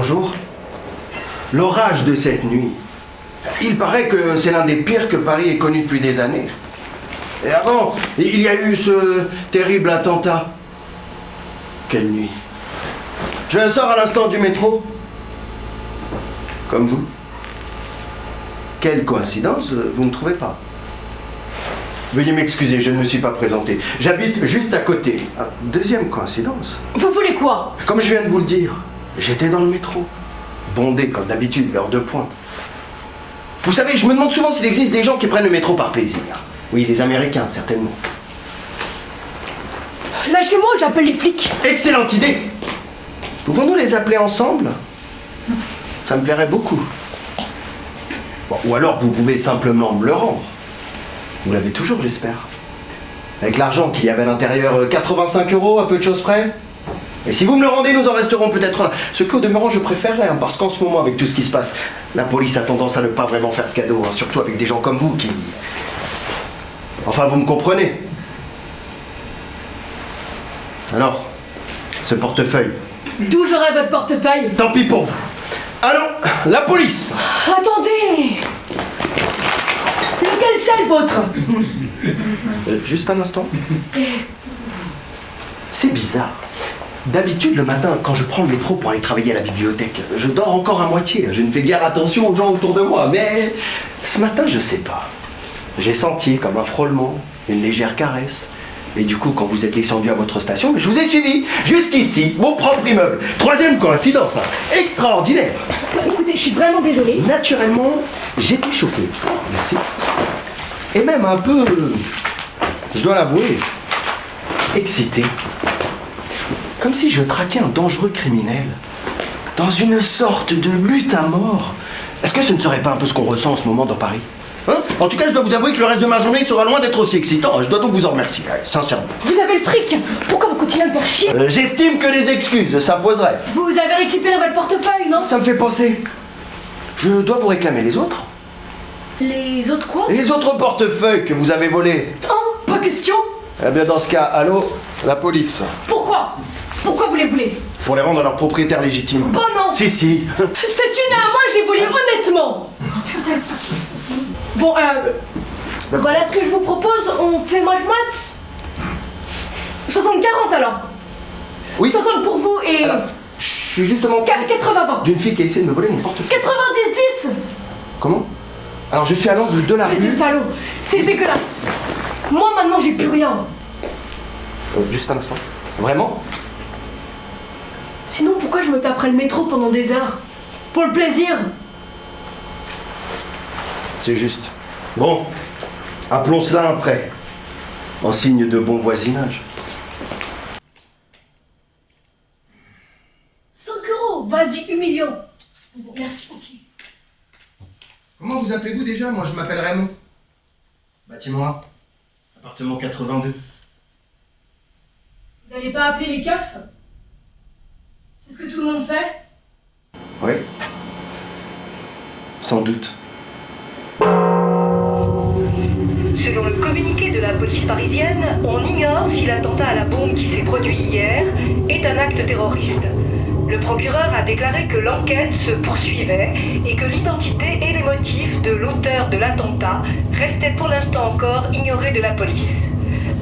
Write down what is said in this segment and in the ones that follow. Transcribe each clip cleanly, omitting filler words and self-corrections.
Bonjour. L'orage de cette nuit. Il paraît que c'est l'un des pires que Paris ait connu depuis des années. Et avant, il y a eu ce terrible attentat. Quelle nuit. Je sors à l'instant du métro. Comme vous. Quelle coïncidence, vous ne trouvez pas? Veuillez m'excuser, je ne me suis pas présenté. J'habite juste à côté. Deuxième coïncidence. Vous voulez quoi? Comme je viens de vous le dire, j'étais dans le métro. Bondé comme d'habitude, l'heure de pointe. Vous savez, je me demande souvent s'il existe des gens qui prennent le métro par plaisir. Oui, des Américains, certainement. Lâchez-moi, j'appelle les flics. Excellente idée. Pouvons-nous les appeler ensemble? Ça me plairait beaucoup. Bon, ou alors vous pouvez simplement me le rendre. Vous l'avez toujours, j'espère. Avec l'argent qu'il y avait à l'intérieur, 85 €, à peu de choses près. Et si vous me le rendez, nous en resterons peut-être là. Ce qu'au demeurant, je préférerais, hein, parce qu'en ce moment, avec tout ce qui se passe, la police a tendance à ne pas vraiment faire de cadeaux, hein, surtout avec des gens comme vous qui... Enfin, vous me comprenez. Alors, ce portefeuille. D'où j'aurai votre portefeuille? Tant pis pour vous. Allons, la police. Attendez. Lequel c'est le vôtre? Juste un instant. C'est bizarre. D'habitude, le matin, quand je prends le métro pour aller travailler à la bibliothèque, je dors encore à moitié. Je ne fais guère attention aux gens autour de moi. Mais ce matin, je sais pas. J'ai senti comme un frôlement, une légère caresse. Et du coup, quand vous êtes descendu à votre station, je vous ai suivi jusqu'ici, mon propre immeuble. Troisième coïncidence, hein. Extraordinaire. Écoutez, je suis vraiment désolée. Naturellement, j'étais choqué. Merci. Et même un peu, je dois l'avouer, excité. Comme si je traquais un dangereux criminel. Dans une sorte de lutte à mort. Est-ce que ce ne serait pas un peu ce qu'on ressent en ce moment dans Paris? Hein? En tout cas, je dois vous avouer que le reste de ma journée sera loin d'être aussi excitant. Je dois donc vous en remercier, sincèrement. Vous avez le fric. Pourquoi vous continuez à me faire chier? J'estime que les excuses s'imposeraient. Vous avez récupéré votre portefeuille, non? Ça me fait penser. Je dois vous réclamer les autres. Les autres quoi? Les autres portefeuilles que vous avez volés. Oh, pas question. Eh bien, dans ce cas, allô, la police. Pourquoi? Pourquoi vous les voulez? Pour les rendre à leur propriétaire légitime. Oh non. Si, si. C'est une à moi, je les voulais honnêtement. Bon, voilà ce que je vous propose, on fait moite-moite. 60-40 alors. Oui. 60 pour vous et... Alors, je suis justement... 80-20. D'une fille qui a essayé de me voler mon portefeuille. 90-10. Comment? Alors, je suis à l'angle de la Arrêtez, rue... salaud. C'est dégueulasse. Moi, maintenant, j'ai plus rien. Juste un instant. Vraiment? Sinon, pourquoi je me taperais le métro pendant des heures? Pour le plaisir. C'est juste. Bon, appelons cela un prêt. En signe de bon voisinage. 5 €, vas-y, humiliant. Merci, ok. Comment vous appelez-vous déjà? Moi, je m'appelle Raymond. Bâtiment A. Appartement 82. Vous allez pas appeler les keufs? C'est ce que tout le monde fait? Oui. Sans doute. Selon le communiqué de la police parisienne, on ignore si l'attentat à la bombe qui s'est produit hier est un acte terroriste. Le procureur a déclaré que l'enquête se poursuivait et que l'identité et les motifs de l'auteur de l'attentat restaient pour l'instant encore ignorés de la police.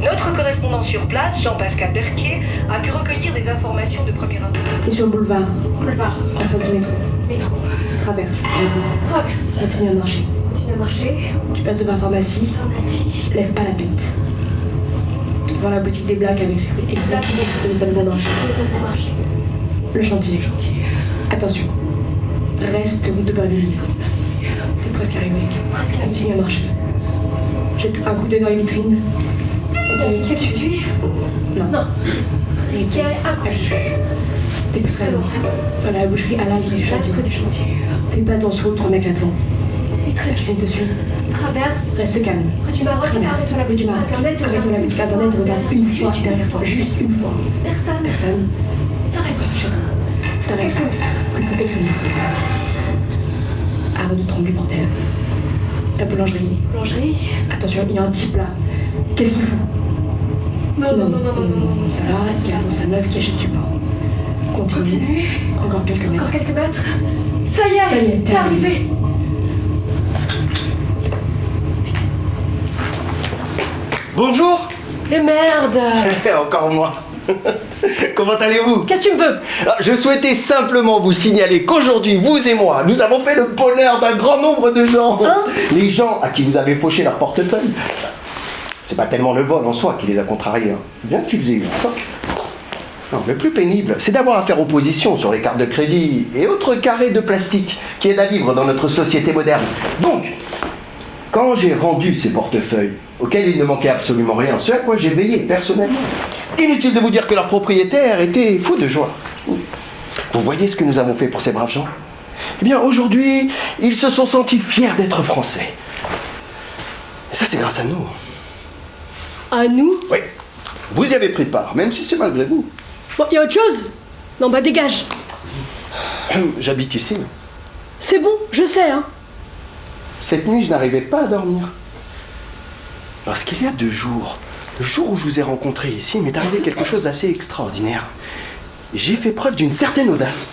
Notre correspondant sur place, Jean-Pascal Berquier, a pu recueillir des informations de première importance. T'es sur le boulevard, Boulevard. en face du métro. Métro. Traverse. Traverse. Continue à marcher. Continue à marcher. Tu passes devant la pharmacie. Pharmacie. Lève pas la tête. Devant la boutique des blagues avec ce qui est exactement ce que téléphone à marcher. Téléphone pour marcher. Le chantier. Chantier. Attention. Reste route de Baville. T'es presque arrivé. Presque Continue à marcher. Jette un coup d'œil dans les vitrines. Qui suffit? Non. Non. Et qui accroche. T'es plus très loin. Voilà la boucherie à l'arrière du chantier. Près du chantier. Fais pas attention aux 3 mecs là devant. Et très Je sais dessus. Traverse. Reste calme. Près du Maroc. Traverse. Arrête-toi la boutique internet. Arrête-toi la boutique internet. Regarde une fois derrière toi. Juste une fois. Personne. Personne. T'arrêtes. T'arrêtes. Plus que quelques minutes. Arrête de trembler, bordel. La boulangerie. Boulangerie. Attention, il y a un type là. Qu'est-ce qu'il fout? Non. Ça va, qui attend sa meuf qui achète du pain. Continue. Encore quelques mètres. Encore quelques mètres. Ça y est, t'es arrivé. Bonjour. Mais merde. Encore moi. Comment allez-vous? Qu'est-ce que tu me veux? Alors, je souhaitais simplement vous signaler qu'aujourd'hui, vous et moi, nous avons fait le bonheur d'un grand nombre de gens. Hein? Les gens à qui vous avez fauché leur portefeuille. C'est pas tellement le vol en soi qui les a contrariés, hein. Bien qu'ils aient eu un choc. Non, le plus pénible, c'est d'avoir à faire opposition sur les cartes de crédit et autres carrés de plastique qui aident à vivre dans notre société moderne. Donc, quand j'ai rendu ces portefeuilles, auxquels il ne manquait absolument rien, ce à quoi j'ai veillé personnellement, inutile de vous dire que leur propriétaire était fou de joie. Vous voyez ce que nous avons fait pour ces braves gens? Eh bien, aujourd'hui, ils se sont sentis fiers d'être français. Et ça, c'est grâce à nous. À nous? Oui, vous y avez pris part, même si c'est malgré vous. Bon, y a autre chose? Non, bah dégage. J'habite ici. C'est bon, je sais, hein. Cette nuit, je n'arrivais pas à dormir. Parce qu'il y a 2 jours, le jour où je vous ai rencontré ici, il m'est arrivé quelque chose d'assez extraordinaire. J'ai fait preuve d'une certaine audace.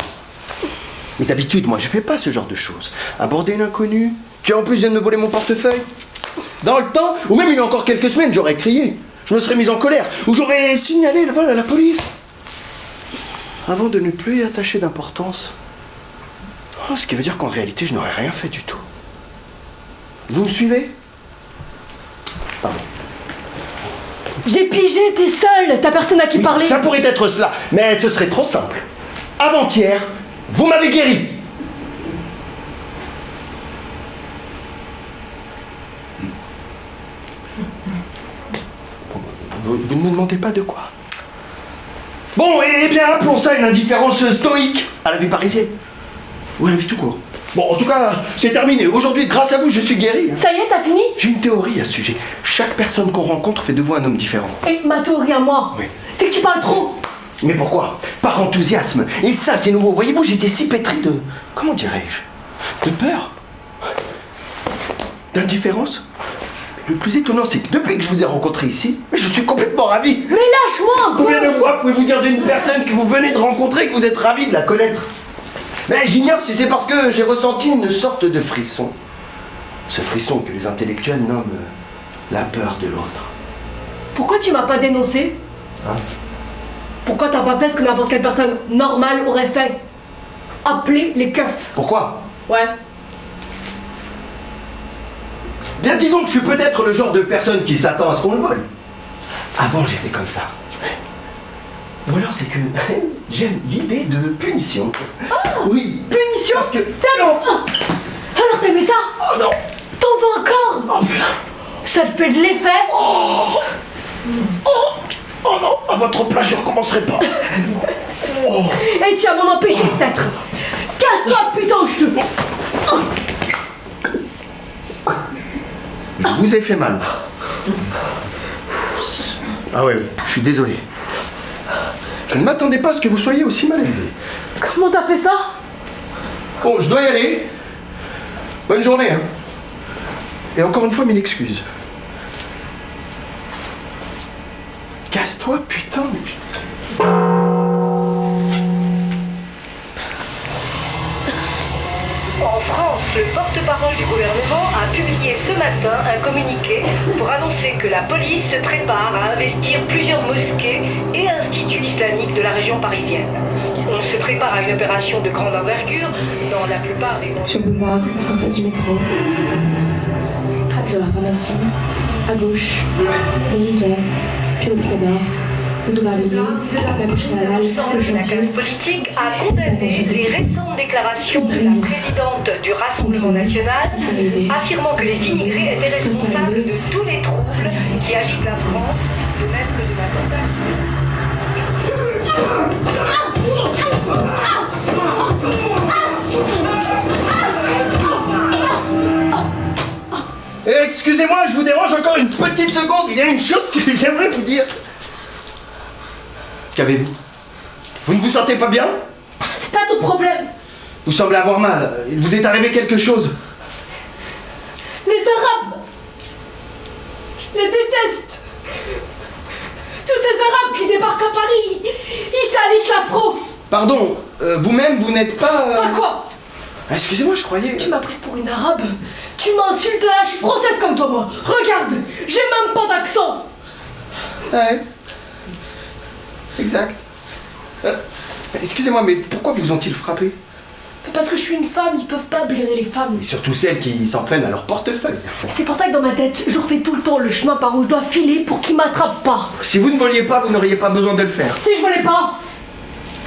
Mais d'habitude, moi, je fais pas ce genre de choses. Aborder une inconnue, qui en plus vient de me voler mon portefeuille. Dans le temps, ou même il y a encore quelques semaines, j'aurais crié. Je me serais mis en colère, ou j'aurais signalé le vol à la police. Avant de ne plus y attacher d'importance. Oh, ce qui veut dire qu'en réalité, je n'aurais rien fait du tout. Vous me suivez? Pardon. J'ai pigé, t'es seule, t'as personne à qui parler. Ça pourrait être cela, mais ce serait trop simple. Avant-hier, vous m'avez guéri. Vous ne me demandez pas de quoi. Bon, eh bien, appelons ça une indifférence stoïque à la vie parisienne. Ou à la vie tout court. Bon, en tout cas, c'est terminé. Aujourd'hui, grâce à vous, je suis guéri. Ça y est, t'as fini? J'ai une théorie à ce sujet. Chaque personne qu'on rencontre fait de vous un homme différent. Et ma théorie à moi, Oui. c'est que tu parles trop. Mais pourquoi? Par enthousiasme. Et ça, c'est nouveau. Voyez-vous, j'étais si pétri de... Comment dirais-je? De peur. D'indifférence. Le plus étonnant, c'est que depuis que je vous ai rencontré ici, je suis complètement ravi. Mais lâche-moi, Combien de fois pouvez-vous dire d'une personne que vous venez de rencontrer que vous êtes ravi de la connaître? Mais j'ignore si c'est parce que j'ai ressenti une sorte de frisson. Ce frisson que les intellectuels nomment la peur de l'autre. Pourquoi tu m'as pas dénoncé? Hein? Pourquoi t'as pas fait ce que n'importe quelle personne normale aurait fait? Appeler les keufs. Pourquoi? Ouais. Bien, disons que je suis peut-être le genre de personne qui s'attend à ce qu'on le vole. Avant, j'étais comme ça. Ou alors, c'est que j'aime l'idée de punition. Ah, oui. punition? Parce que... Non. Alors t'aimais ça? Oh non. T'en veux encore? Oh putain. Ça te fait de l'effet? Oh non, à votre place, je recommencerai pas. Oh. Et tu vas m'en empêcher peut-être. Casse-toi, putain, je te... Je vous ai fait mal. Ah ouais, je suis désolé. Je ne m'attendais pas à ce que vous soyez aussi mal élevé. Comment t'as fait ça? Bon, je dois y aller. Bonne journée, hein. Et encore une fois, mille excuses. Casse-toi, putain. En France, le porte-parole du gouvernement a publié ce matin un communiqué pour annoncer que la police se prépare à investir plusieurs mosquées et instituts islamiques de la région parisienne. On se prépare à une opération de grande envergure dans la plupart des... Sur le boulevard, en face du métro, de la pharmacie, à gauche, le Niquet, puis le Picador, le Doubarlier, la gauche halal, le La chantier. classe politique a condamné les récentes déclarations de la présidente du Rassemblement national, affirmant que les immigrés étaient responsables de tous les troubles qui agitent la France, de même que de la Excusez-moi, je vous dérange encore une petite seconde. Il y a une chose que j'aimerais vous dire. Qu'avez-vous? Vous ne vous sentez pas bien? C'est pas ton problème. Vous semblez avoir mal. Il vous est arrivé quelque chose. Les Arabes. Je les déteste. Tous ces Arabes qui débarquent à Paris, ils salissent la France. Pardon, vous-même, vous n'êtes pas... Pas quoi? Excusez-moi, je croyais... Tu m'as prise pour une arabe? Tu m'insultes là, je suis française comme toi, moi. Regarde, j'ai même pas d'accent. Ouais. Exact. Excusez-moi, mais pourquoi vous ont-ils frappé? Parce que je suis une femme, ils peuvent pas blairer les femmes. Et surtout celles qui s'en prennent à leur portefeuille. C'est pour ça que dans ma tête, je refais tout le temps le chemin par où je dois filer pour qu'ils m'attrapent pas. Si vous ne voliez pas, vous n'auriez pas besoin de le faire. Si je volais pas,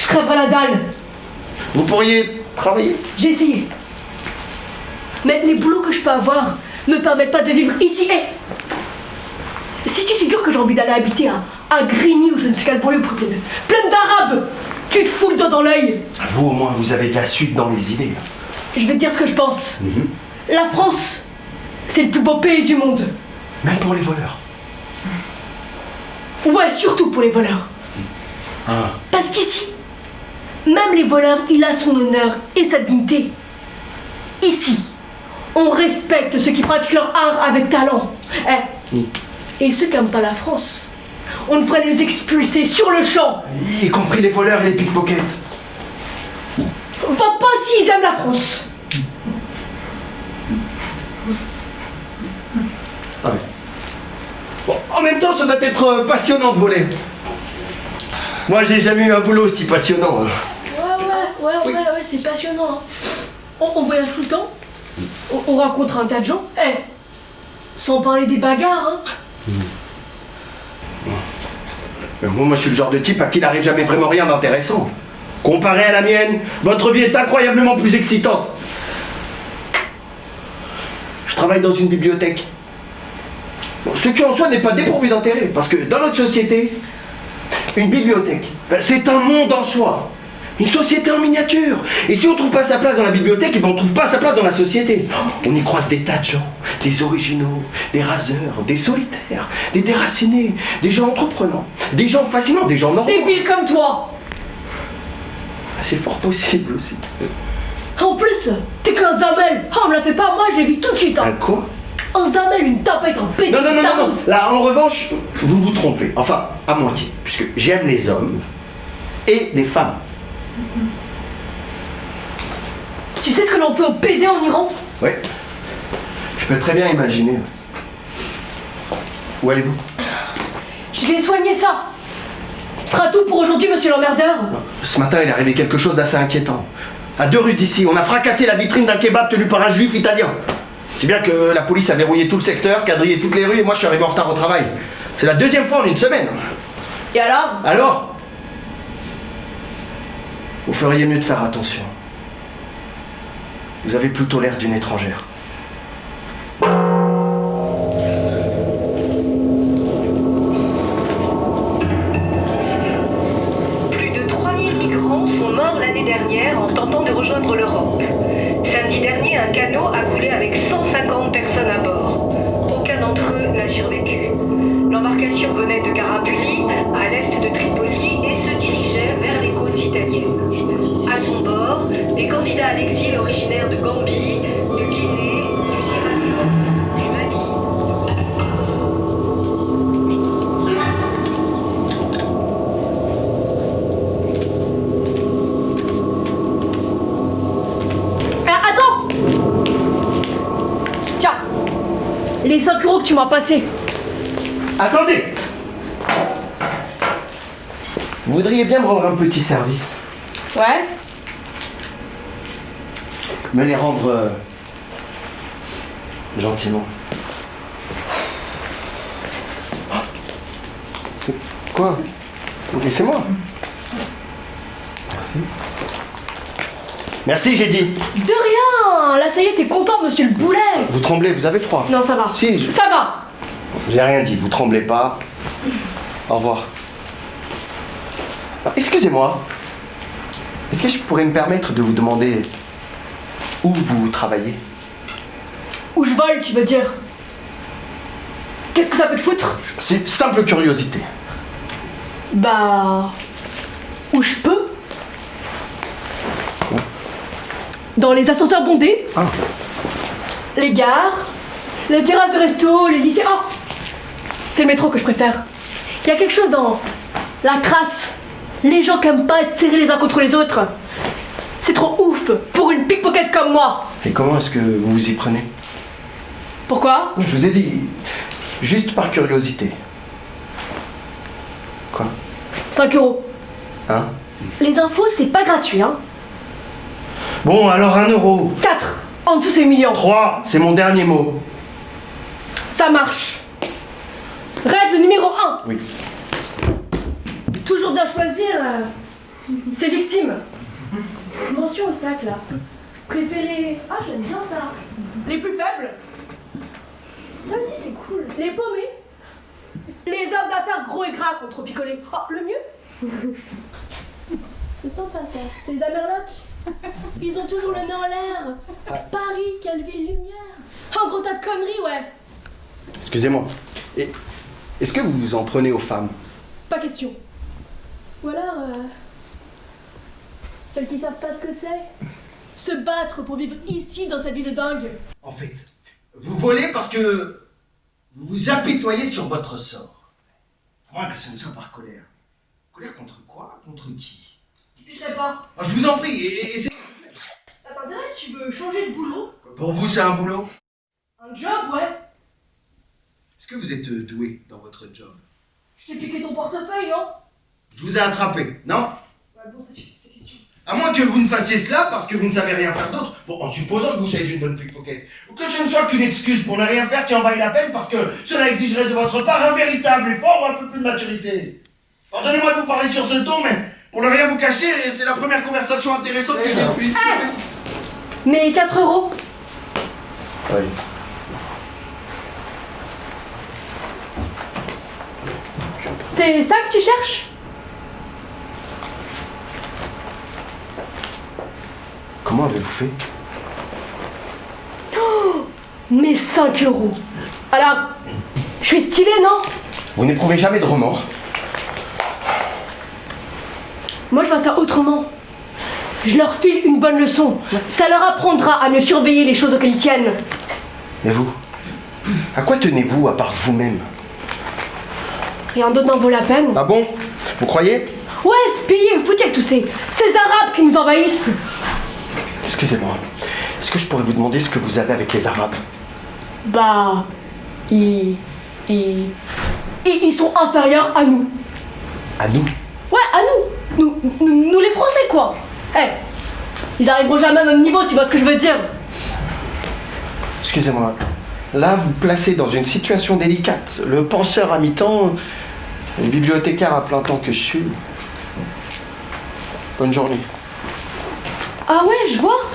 je crèverais la dalle. Vous pourriez travailler. J'ai essayé. Mais les boulots que je peux avoir me permettent pas de vivre ici. Et si tu te figures que j'ai envie d'aller habiter à Grigny ou je ne sais quel banlieue pleine d'arabes, tu te fous le doigt dans l'œil. Vous, au moins, vous avez de la suite dans les idées. Je vais te dire ce que je pense. La France, c'est le plus beau pays du monde. Même pour les voleurs. Ouais, surtout pour les voleurs. Ah. Parce qu'ici, même les voleurs, il a son honneur et sa dignité. Ici, on respecte ceux qui pratiquent leur art avec talent. Et ceux qui n'aiment pas la France, on devrait les expulser sur le champ. Y compris les voleurs et les pickpockets. Pas s'ils aiment la France. Ah oui. Bon, en même temps, ça doit être passionnant de voler. Moi, j'ai jamais eu un boulot aussi passionnant. Ouais, c'est passionnant. On voyage tout le temps. On rencontre un tas de gens. Sans parler des bagarres. Mais moi, je suis le genre de type à qui n'arrive jamais vraiment rien d'intéressant. Comparé à la mienne, votre vie est incroyablement plus excitante. Je travaille dans une bibliothèque. Bon, ce qui en soi n'est pas dépourvu d'intérêt, parce que dans notre société, une bibliothèque, c'est un monde en soi. Une société en miniature. Et si on trouve pas sa place dans la bibliothèque, on trouve pas sa place dans la société. On y croise des tas de gens, des originaux, des raseurs, des solitaires, des déracinés, des gens entreprenants, des gens fascinants, des gens normaux. Débiles comme toi. C'est fort possible aussi. En plus, t'es qu'un zamel. On me la fait pas, moi je l'ai vu tout de suite. Un quoi? Un zamel, une tapette, un pédé. Non. Là, en revanche, vous vous trompez. Enfin, à moitié. Puisque j'aime les hommes et les femmes. Tu sais ce que l'on fait au PD en Iran? Oui. Je peux très bien imaginer. Où allez-vous? Je vais soigner ça. Ce sera tout pour aujourd'hui, monsieur l'emmerdeur. Ce matin, il est arrivé quelque chose d'assez inquiétant. À 2 rues d'ici, on a fracassé la vitrine d'un kebab tenu par un juif italien. C'est bien que la police a verrouillé tout le secteur, quadrillé toutes les rues et moi je suis arrivé en retard au travail. C'est la 2e fois en une semaine. Et alors? Alors? Vous feriez mieux de faire attention. Vous avez plutôt l'air d'une étrangère. Plus de 3000 migrants sont morts l'année dernière en tentant de rejoindre l'Europe. Samedi dernier, un canot a coulé avec 150 personnes à bord. Aucun d'entre eux n'a survécu. L'embarcation venait de Garabuli, à l'est de Tripoli, et se dirigeait vers les côtes italiennes. À son bord, des candidats à l'exil originaires de Gambie, de Guinée, du Sierra Leone, du Mali. Attends! Tiens, les 5 € que tu m'as passés. Attendez! Vous voudriez bien me rendre un petit service? Ouais? Me les rendre gentiment. Quoi? Laissez-moi. Merci. Merci, j'ai dit. De rien! Là, ça y est, t'es content, monsieur le boulet! Vous tremblez, vous avez froid? Non, ça va. Si, Ça va! j'ai rien dit, vous tremblez pas. Au revoir. Ah, excusez-moi. Est-ce que je pourrais me permettre de vous demander où vous travaillez? Où je vole, tu veux dire? Qu'est-ce que ça peut te foutre? C'est simple curiosité. Bah... Où je peux? Dans les ascenseurs bondés, Ah, les gares, les terrasses de resto, les lycées... Oh! C'est le métro que je préfère. Il y a quelque chose dans la crasse Les gens qui aiment pas être serrés les uns contre les autres. C'est trop ouf pour une pickpocket comme moi. Et comment est-ce que vous vous y prenez? Pourquoi? Je vous ai dit, juste par curiosité. Quoi? 5 euros. Hein? Les infos, c'est pas gratuit, hein. Bon, alors 1 euro. 4. En dessous, c'est humiliant. 3, c'est mon dernier mot. Ça marche. Règle numéro 1. Oui. Toujours bien choisir ses victimes. Mention au sac, là. Préféré... Ah, j'aime bien ça. Les plus faibles. Ça aussi, c'est cool. Les paumés. Les hommes d'affaires gros et gras contre picoler. Oh, le mieux. C'est sympa, ça. C'est les Amerlocs. Ils ont toujours le nez en l'air. Paris, quelle ville lumière. Un gros tas de conneries, ouais. Excusez-moi. Est-ce que vous vous en prenez aux femmes? Pas question. Ou alors, celles qui savent pas ce que c'est. Se battre pour vivre ici, dans cette ville de dingue. En fait, vous volez parce que vous vous apitoyez sur votre sort. À moins que ce ne soit par colère. Colère contre quoi? Contre qui? Je sais pas. Oh, je vous en prie, et c'est... Ça t'intéresse? Tu veux changer de boulot? Pour vous, c'est un boulot? Un job, ouais. Est-ce que vous êtes doué dans votre job? Je t'ai piqué ton portefeuille, non? Je vous ai attrapé, non? Ouais, bon, ça suffit, ces questions. À moins que vous ne fassiez cela parce que vous ne savez rien faire d'autre, bon, en supposant que vous soyez une bonne pickpocket. Ou que ce ne soit qu'une excuse pour ne rien faire qui en vaille la peine parce que cela exigerait de votre part un véritable effort ou un peu plus de maturité. Pardonnez-moi de vous parler sur ce ton, mais pour ne rien vous cacher, c'est la première conversation intéressante que j'ai pu Hey, mais 4 euros. Oui. C'est ça que tu cherches? Comment avez-vous fait? Mais 5 euros. Alors, je suis stylée, non? Vous n'éprouvez jamais de remords? Moi, je vois ça autrement. Je leur file une bonne leçon. Ça leur apprendra à mieux surveiller les choses auxquelles ils tiennent. Et vous? À quoi tenez-vous à part vous-même? Rien d'autre n'en vaut la peine. Ah bon? Vous croyez? Ouais, ce pays est foutu avec tous ces Arabes qui nous envahissent. Excusez-moi. Est-ce que je pourrais vous demander ce que vous avez avec les Arabes? Bah... Ils sont inférieurs à nous. À nous? Ouais, à nous. Nous les Français, quoi. Eh, ils arriveront jamais à notre niveau, si tu vois ce que je veux dire. Excusez-moi. Là, vous placez dans une situation délicate. Le penseur à mi-temps, le bibliothécaire à plein temps que je suis. Bonne journée. Ah ouais, je vois.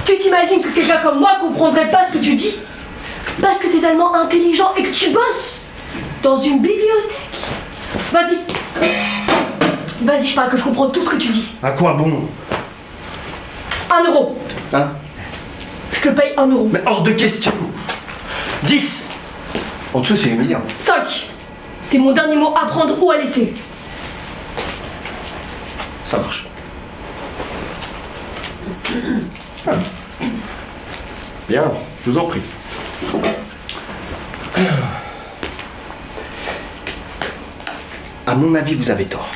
Tu t'imagines que quelqu'un comme moi comprendrait pas ce que tu dis? Parce que t'es tellement intelligent et que tu bosses dans une bibliothèque. Vas-y. Vas-y, je parle que je comprends tout ce que tu dis. À quoi bon? 1 euro. Hein? Je te paye 1 euro. Mais hors de question. 10. En dessous, c'est humiliant. 5. C'est mon dernier mot à prendre ou à laisser. Ça marche. Ah. Bien, je vous en prie. À mon avis, vous avez tort.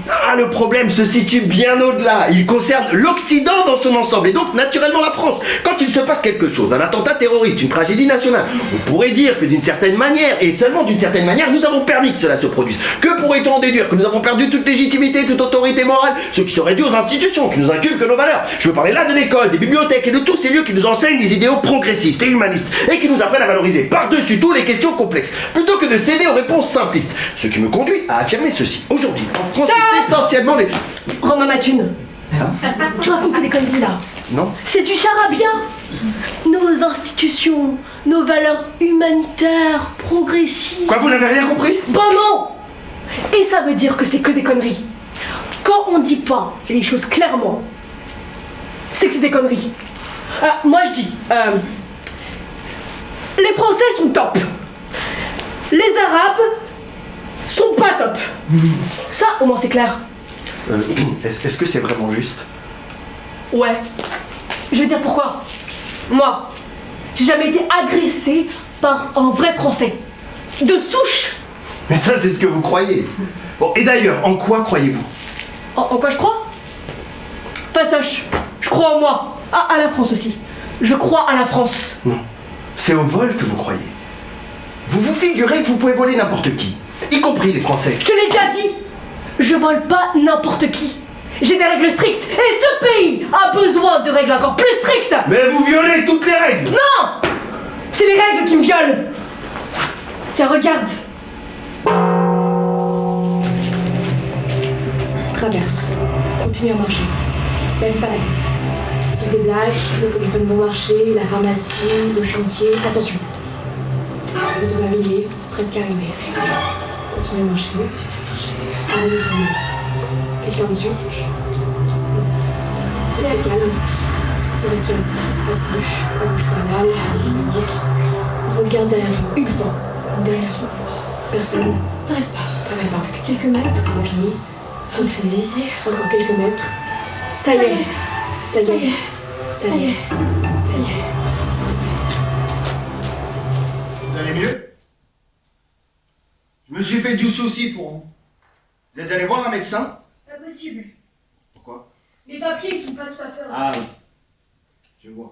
Ah, le problème se situe bien au-delà. Il concerne l'Occident dans son ensemble et donc naturellement la France. Quand il se passe quelque chose, un attentat terroriste, une tragédie nationale, on pourrait dire que d'une certaine manière, et seulement d'une certaine manière, nous avons permis que cela se produise. Que pourrait-on en déduire? Que nous avons perdu toute légitimité, toute autorité morale, ce qui serait dû aux institutions qui nous inculquent nos valeurs. Je veux parler là de l'école, des bibliothèques et de tous ces lieux qui nous enseignent les idéaux progressistes et humanistes et qui nous apprennent à valoriser par-dessus tout les questions complexes, plutôt que de céder aux réponses simplistes. Ce qui me conduit à affirmer ceci. Aujourd'hui, en France, c'est essentiellement les... Romain Mathune. Tu racontes que des conneries là. Non? C'est du charabia. Nos institutions, nos valeurs humanitaires, progressistes. Quoi, vous n'avez rien compris? Bah non. Et ça veut dire que c'est que des conneries. Quand on dit pas les choses clairement, c'est que c'est des conneries. Moi je dis, les Français sont top. Les Arabes sont pas top. Ça, au moins c'est clair. Est-ce que c'est vraiment juste? Ouais. Je vais dire pourquoi. Moi, j'ai jamais été agressée par un vrai Français. De souche. Mais ça, c'est ce que vous croyez. Bon, et d'ailleurs, en quoi croyez-vous? En quoi je crois? Fastoche, je crois en moi. Ah, à la France aussi. Je crois à la France. Non, c'est au vol que vous croyez. Vous vous figurez que vous pouvez voler n'importe qui, y compris les Français. Je te l'ai déjà dit. Je vole pas n'importe qui. J'ai des règles strictes. Et ce pays a besoin de règles encore plus strictes. Mais vous violez toutes les règles. Non! C'est les règles qui me violent. Tiens, regarde. Traverse. Continue à marcher. Lève pas la tête. Dis des blagues, les téléphones vont marcher, la pharmacie, le chantier. Attention. Le doigt veillé, presque arrivé. Continue à marcher. Arrête de tourner. Quelqu'un dessus? Restez calme. Regarde. À gauche par là, la numérique. Regarde derrière toi. Une fois. Derrière toi. Personne. Arrête pas. T'arrêtes pas. Quelques mètres. Continue. Continue. Encore quelques mètres. Ça y est. Ça y est. Ça y est. Ça y est. Vous allez mieux? Je me suis fait du souci pour vous. Vous êtes allé voir un médecin? Impossible. Pourquoi? Les papiers, ils sont pas tout à fait. Ah oui. Je vois.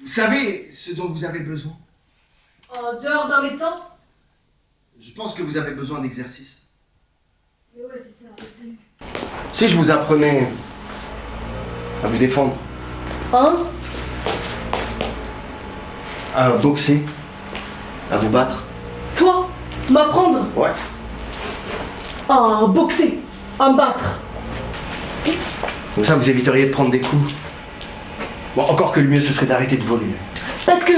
Vous savez ce dont vous avez besoin? En dehors d'un médecin? Je pense que vous avez besoin d'exercice. Mais ouais, c'est ça. Salut. Si je vous apprenais à vous défendre, Hein? à boxer, à vous battre. Toi? M'apprendre? Ouais. À boxer? À me battre? Comme ça, vous éviteriez de prendre des coups. Bon, encore que le mieux, ce serait d'arrêter de voler. Parce que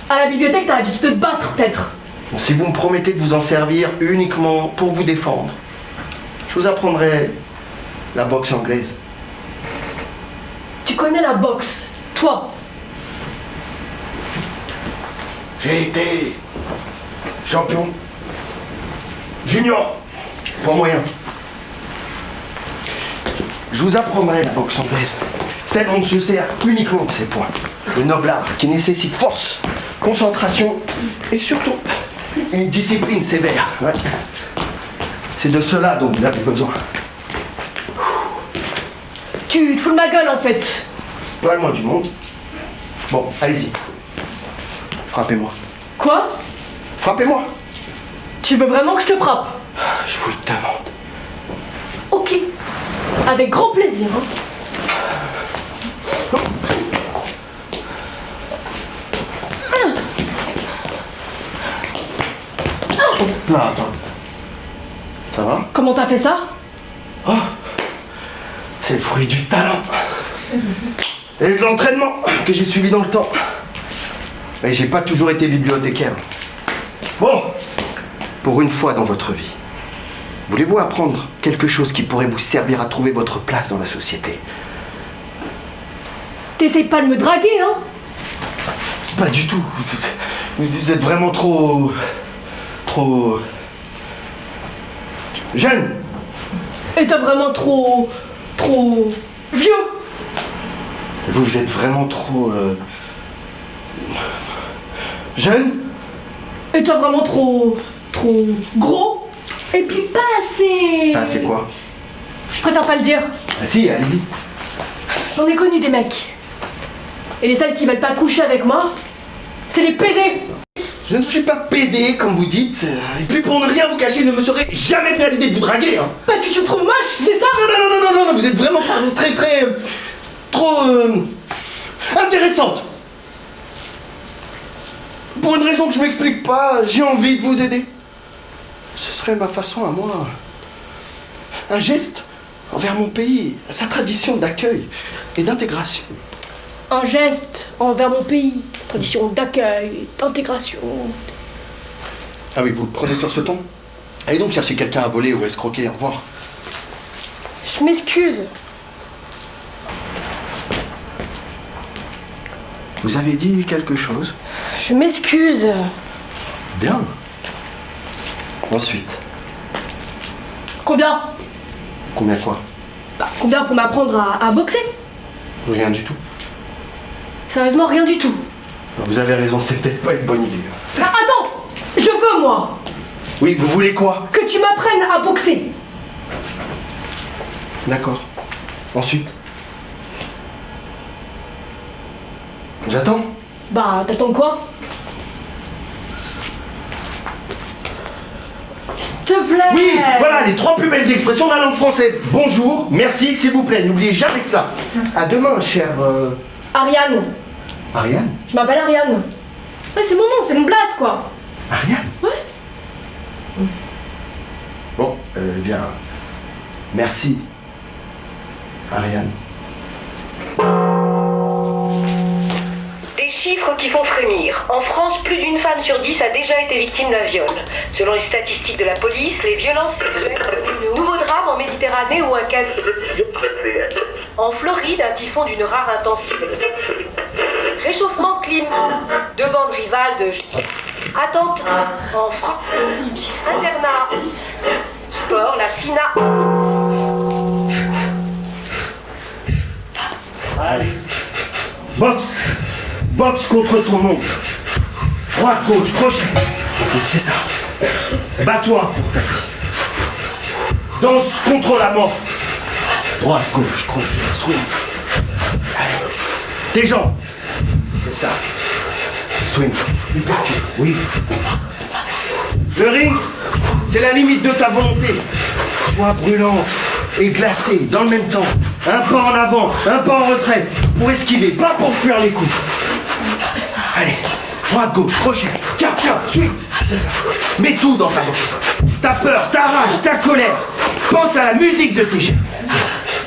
à la bibliothèque, t'as l'habitude de te battre, peut-être. Bon, si vous me promettez de vous en servir uniquement pour vous défendre, je vous apprendrai la boxe anglaise. Tu connais la boxe, toi? J'ai été champion junior, pour moyen. Je vous apprendrai la boxe anglaise. Celle où on se sert uniquement de ses poings. Le noble art qui nécessite force, concentration et surtout une discipline sévère. Ouais. C'est de cela dont vous avez besoin. Tu te fous de ma gueule, en fait. Pas le moins du monde. Bon, allez-y. Frappez-moi. Quoi? Frappez-moi. Tu veux vraiment que je te frappe? Je vous le demande. Ok. Avec grand plaisir, hein. Là, attends. Ça va? Comment t'as fait ça? Oh, c'est le fruit du talent et de l'entraînement que j'ai suivi dans le temps. Mais j'ai pas toujours été bibliothécaire. Bon, pour une fois dans votre vie, voulez-vous apprendre quelque chose qui pourrait vous servir à trouver votre place dans la société? T'essayes pas de me draguer, hein? Pas du tout. Vous êtes vraiment trop jeune. Et t'es vraiment trop vieux. Vous êtes vraiment trop jeune. Et t'es vraiment trop gros. Et puis pas assez. Ah, c'est quoi? Je préfère pas le dire. Ah si, allez-y. J'en ai connu des mecs. Et les seuls qui veulent pas coucher avec moi, c'est les PD. Je ne suis pas pédé, comme vous dites. Et puis pour ne rien vous cacher, il ne me serait jamais venu à l'idée de vous draguer. Hein. Parce que tu me trouves moche, c'est ça? Non, vous êtes vraiment trop intéressante. Pour une raison que je m'explique pas, j'ai envie de vous aider. Ce serait ma façon à moi. Un geste envers mon pays, sa tradition d'accueil et d'intégration. Un geste envers mon pays, sa tradition d'accueil, d'intégration. Ah oui, vous le prenez sur ce ton? Allez donc chercher quelqu'un à voler ou à escroquer, au revoir. Je m'excuse. Vous avez dit quelque chose? Je m'excuse. Bien. Ensuite. Combien? Combien quoi? Bah, combien pour m'apprendre à boxer? Rien du tout. Sérieusement, rien du tout. Vous avez raison, c'est peut-être pas une bonne idée. Ah, attends! Je peux, moi! Oui, vous voulez quoi? Que tu m'apprennes à boxer. D'accord. Ensuite? J'attends. Bah, t'attends quoi? S'il te plaît. Oui, voilà les 3 plus belles expressions de la langue française. Bonjour, merci, s'il vous plaît, n'oubliez jamais cela. À demain, chère... Ariane. Ariane? Je m'appelle Ariane. Ouais, c'est mon nom, c'est mon blaze, quoi. Ariane? Ouais. Bon, eh bien... Merci. Ariane. Des chiffres qui font frémir. En France, plus d'une femme sur 10 a déjà été victime d'un viol. Selon les statistiques de la police, les violences sexuelles sont devenues nouveau drame en Méditerranée ou un cas. En Floride, un typhon d'une rare intensité. Réchauffement climatique. 2 bandes rivales de. Attente. En France. Internat. Sport, la FINA. Allez. Boxe. Boxe contre ton oncle. Droite, gauche, crochet. C'est ça. Bats-toi pour ta vie. Danse contre la mort. Droite, gauche, crochet, swing. Allez. Tes jambes. C'est ça. Swing. Oui. Le ring, c'est la limite de ta volonté. Sois brûlante et glacée dans le même temps. Un pas en avant, un pas en retrait. Pour esquiver, pas pour fuir les coups. Allez, droite, gauche, crochet, cap, suis, c'est ça. Mets tout dans ta boxe. Ta peur, ta rage, ta colère. Pense à la musique de tes gestes.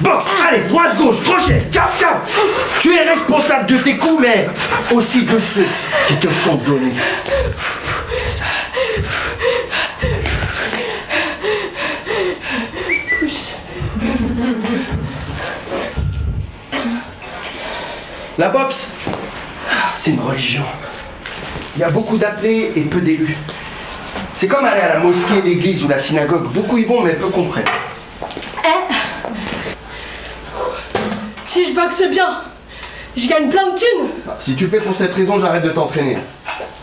Boxe, allez, droite, gauche, crochet, cap. Tu es responsable de tes coups, mais aussi de ceux qui te sont donnés. C'est ça. La boxe, c'est une religion. Il y a beaucoup d'appelés et peu d'élus. C'est comme aller à la mosquée, l'église ou la synagogue. Beaucoup y vont, mais peu comprennent. Si je boxe bien, je gagne plein de thunes. Si tu le fais pour cette raison, j'arrête de t'entraîner.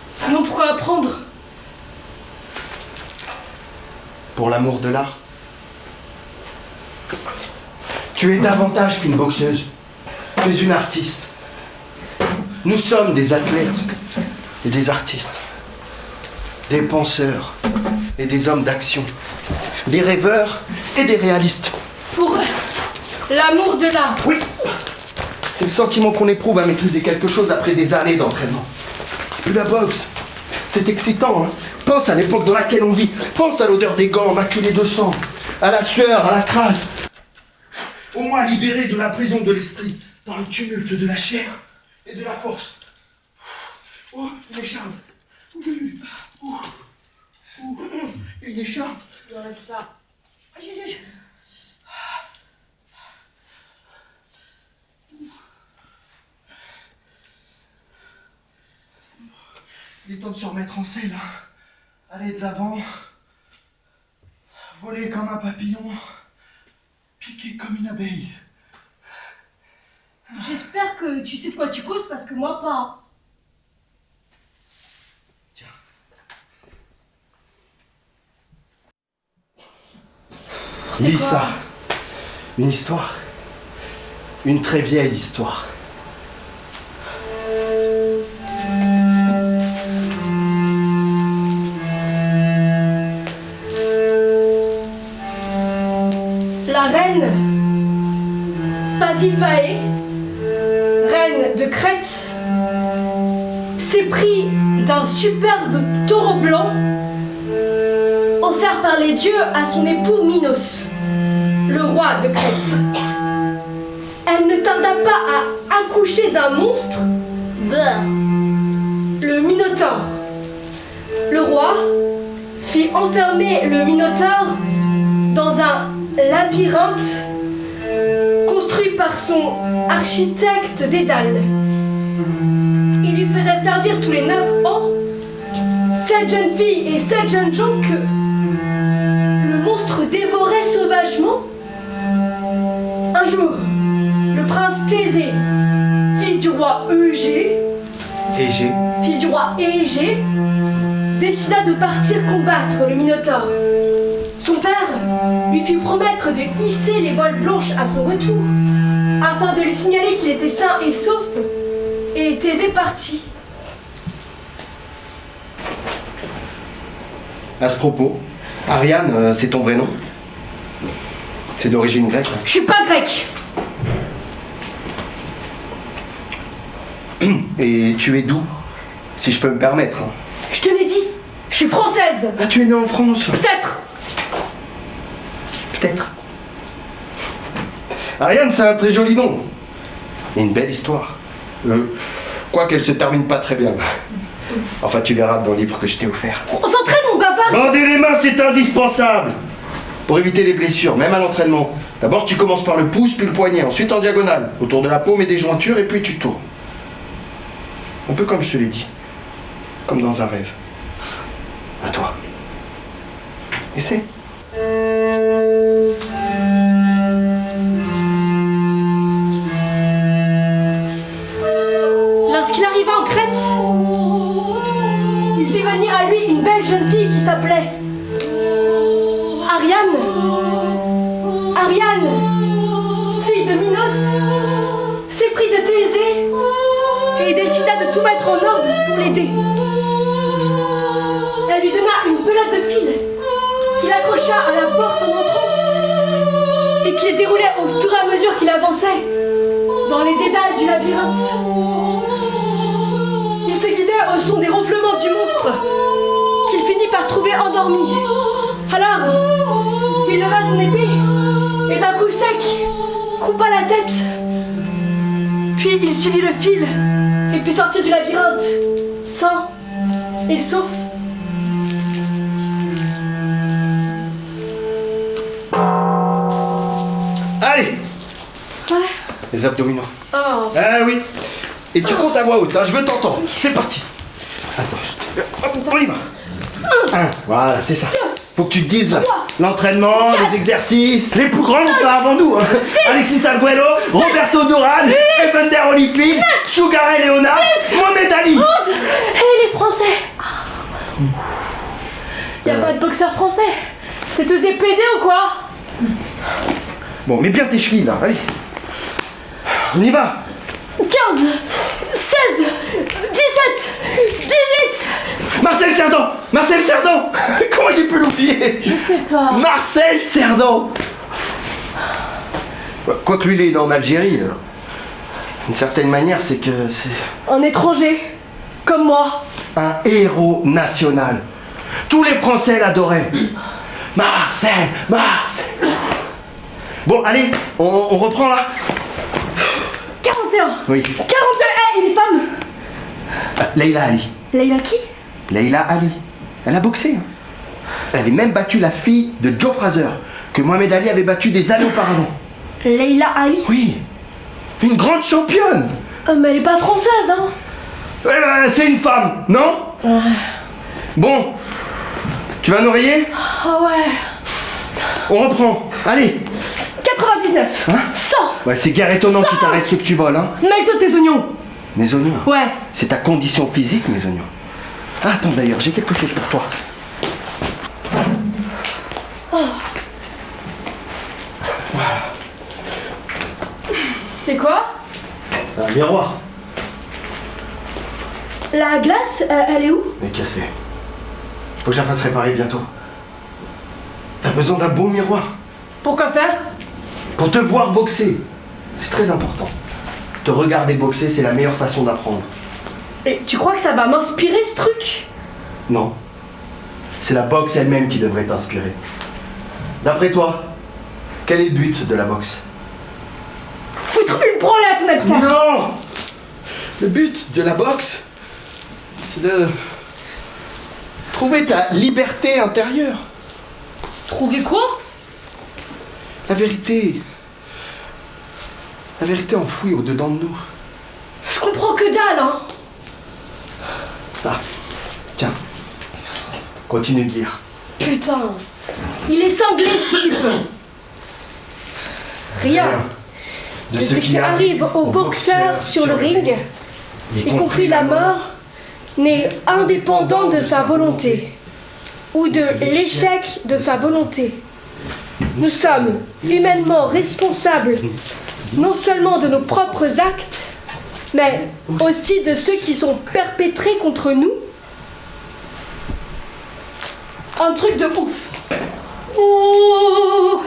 Sinon, pourquoi apprendre? Pour l'amour de l'art. Tu es davantage qu'une boxeuse. Tu es une artiste. Nous sommes des athlètes et des artistes. Des penseurs et des hommes d'action. Des rêveurs et des réalistes. Pour l'amour de l'art. Oui, c'est le sentiment qu'on éprouve à maîtriser quelque chose après des années d'entraînement. Puis la boxe, c'est excitant, hein. Pense à l'époque dans laquelle on vit. Pense à l'odeur des gants maculés de sang, à la sueur, à la crasse. Au moins libéré de la prison de l'esprit par le tumulte de la chair et de la force. Oh, une écharpe. Une écharpe. Ouais, c'est ça. Aïe, aïe, aïe. Il est temps de se remettre en selle. Aller de l'avant. Voler comme un papillon. Piquer comme une abeille. J'espère que tu sais de quoi tu causes parce que moi pas. Tiens. Lis ça. Une histoire. Une très vieille histoire. La reine Pasiphae, reine de Crète, s'est pris d'un superbe taureau blanc offert par les dieux à son époux Minos, le roi de Crète. Elle ne tarda pas à accoucher d'un monstre, le Minotaure. Le roi fit enfermer le Minotaure dans un labyrinthe construit par son architecte Dédale. Il lui faisait servir tous les 9 ans 7 jeunes filles et 7 jeunes gens que le monstre dévorait sauvagement. Un jour, le prince Thésée, fils du roi Égée, fils du roi Égée, décida de partir combattre le Minotaure. Son père lui fit promettre de hisser les voiles blanches à son retour, afin de lui signaler qu'il était sain et sauf, et Thésée partit. À ce propos, Ariane, c'est ton vrai nom? C'est d'origine grecque? Je suis pas grecque. Et tu es d'où? Si je peux me permettre. Hein. Je te l'ai dit, je suis française. Ah, tu es née en France? Peut-être. Peut-être. Ariane, c'est un très joli nom. Et une belle histoire. Quoiqu'elle se termine pas très bien. Enfin, tu verras dans le livre que je t'ai offert. On s'entraîne, on bavarde. Bander les mains, c'est indispensable. Pour éviter les blessures, même à l'entraînement. D'abord, tu commences par le pouce, puis le poignet. Ensuite, en diagonale, autour de la paume et des jointures, et puis tu tournes. Un peu comme je te l'ai dit. Comme dans un rêve. À toi. Essaie. Lorsqu'il arriva en Crète, il fit venir à lui une belle jeune fille qui s'appelait Ariane. Ariane, fille de Minos, s'éprit de Thésée et décida de tout mettre en ordre pour l'aider. Elle lui donna une pelote de fil qu'il accrocha à la porte en entrant et qu'il déroulait au fur et à mesure qu'il avançait dans les dédales du labyrinthe. Il se guidait au son des ronflements du monstre qu'il finit par trouver endormi. Alors, il leva son épée et d'un coup sec coupa la tête. Puis il suivit le fil et puis sortit du labyrinthe, sain et sauf. Allez, Ouais. les abdominaux. Oh. Ah oui. Et tu comptes à voix haute, hein, je veux t'entendre. C'est parti. Attends, on y va. Voilà, c'est ça. Faut que tu te dises l'entraînement, les exercices, les plus grands sont là avant nous. Hein. Alexis Arguello, Roberto Duran, Evander Holyfield, Sugar Ray Leonard, Mohamed Ali. 11. Et les Français. Y'a pas de boxeur français. C'est tous des PD ou quoi? Bon, mets bien tes chevilles là, allez. On y va. 15, 16, 17, 18. Marcel Cerdan. Marcel Cerdan. Comment j'ai pu l'oublier? Je sais pas. Marcel Cerdan. Quoique lui, il est né en Algérie. D'une certaine manière, c'est que c'est Un étranger, comme moi. un héros national. Tous les Français l'adoraient. Marcel, Marcel. Bon, allez, on reprend là. 41. Oui. 42. Et les femmes? Leila Ali. Leila qui? Leila Ali. Elle a boxé. Hein. Elle avait même battu la fille de Joe Fraser, que Mohamed Ali avait battu des années auparavant. Leila Ali? Oui. Une grande championne. Mais elle est pas française, hein? Ouais, bah, c'est une femme, non? Bon. Tu vas un oreiller? Ah ouais. On reprend. Allez. 99. Hein? 100. Ouais, c'est guère étonnant qu'il t'arrête ce que tu voles, hein. Mêle-toi de tes oignons. Mes oignons. Ouais. C'est ta condition physique, mes oignons. Ah, attends d'ailleurs, j'ai quelque chose pour toi. C'est quoi? Un miroir. La glace, elle est où? Elle est cassée. Faut que je la fasse réparer bientôt. T'as besoin d'un beau miroir. Pourquoi faire? Pour te voir boxer. C'est très important. Te regarder boxer, c'est la meilleure façon d'apprendre. Et tu crois que ça va m'inspirer ce truc? Non. C'est la boxe elle-même qui devrait t'inspirer. D'après toi, quel est le but de la boxe? Foutre une branlée à ton adversaire. Non! Le but de la boxe, c'est de trouver ta liberté intérieure. Trouver quoi? La vérité. La vérité enfouie au-dedans de nous. Je comprends que dalle, hein. Ah, tiens. Continue de lire. Putain. Il est cinglé ce type. Rien. De ce qui arrive aux boxeurs sur le ring, y compris la mort, n'est indépendant de sa volonté ou de l'échec de sa volonté. Nous sommes humainement responsables non seulement de nos propres actes, mais aussi de ceux qui sont perpétrés contre nous. Un truc de ouf. Oh,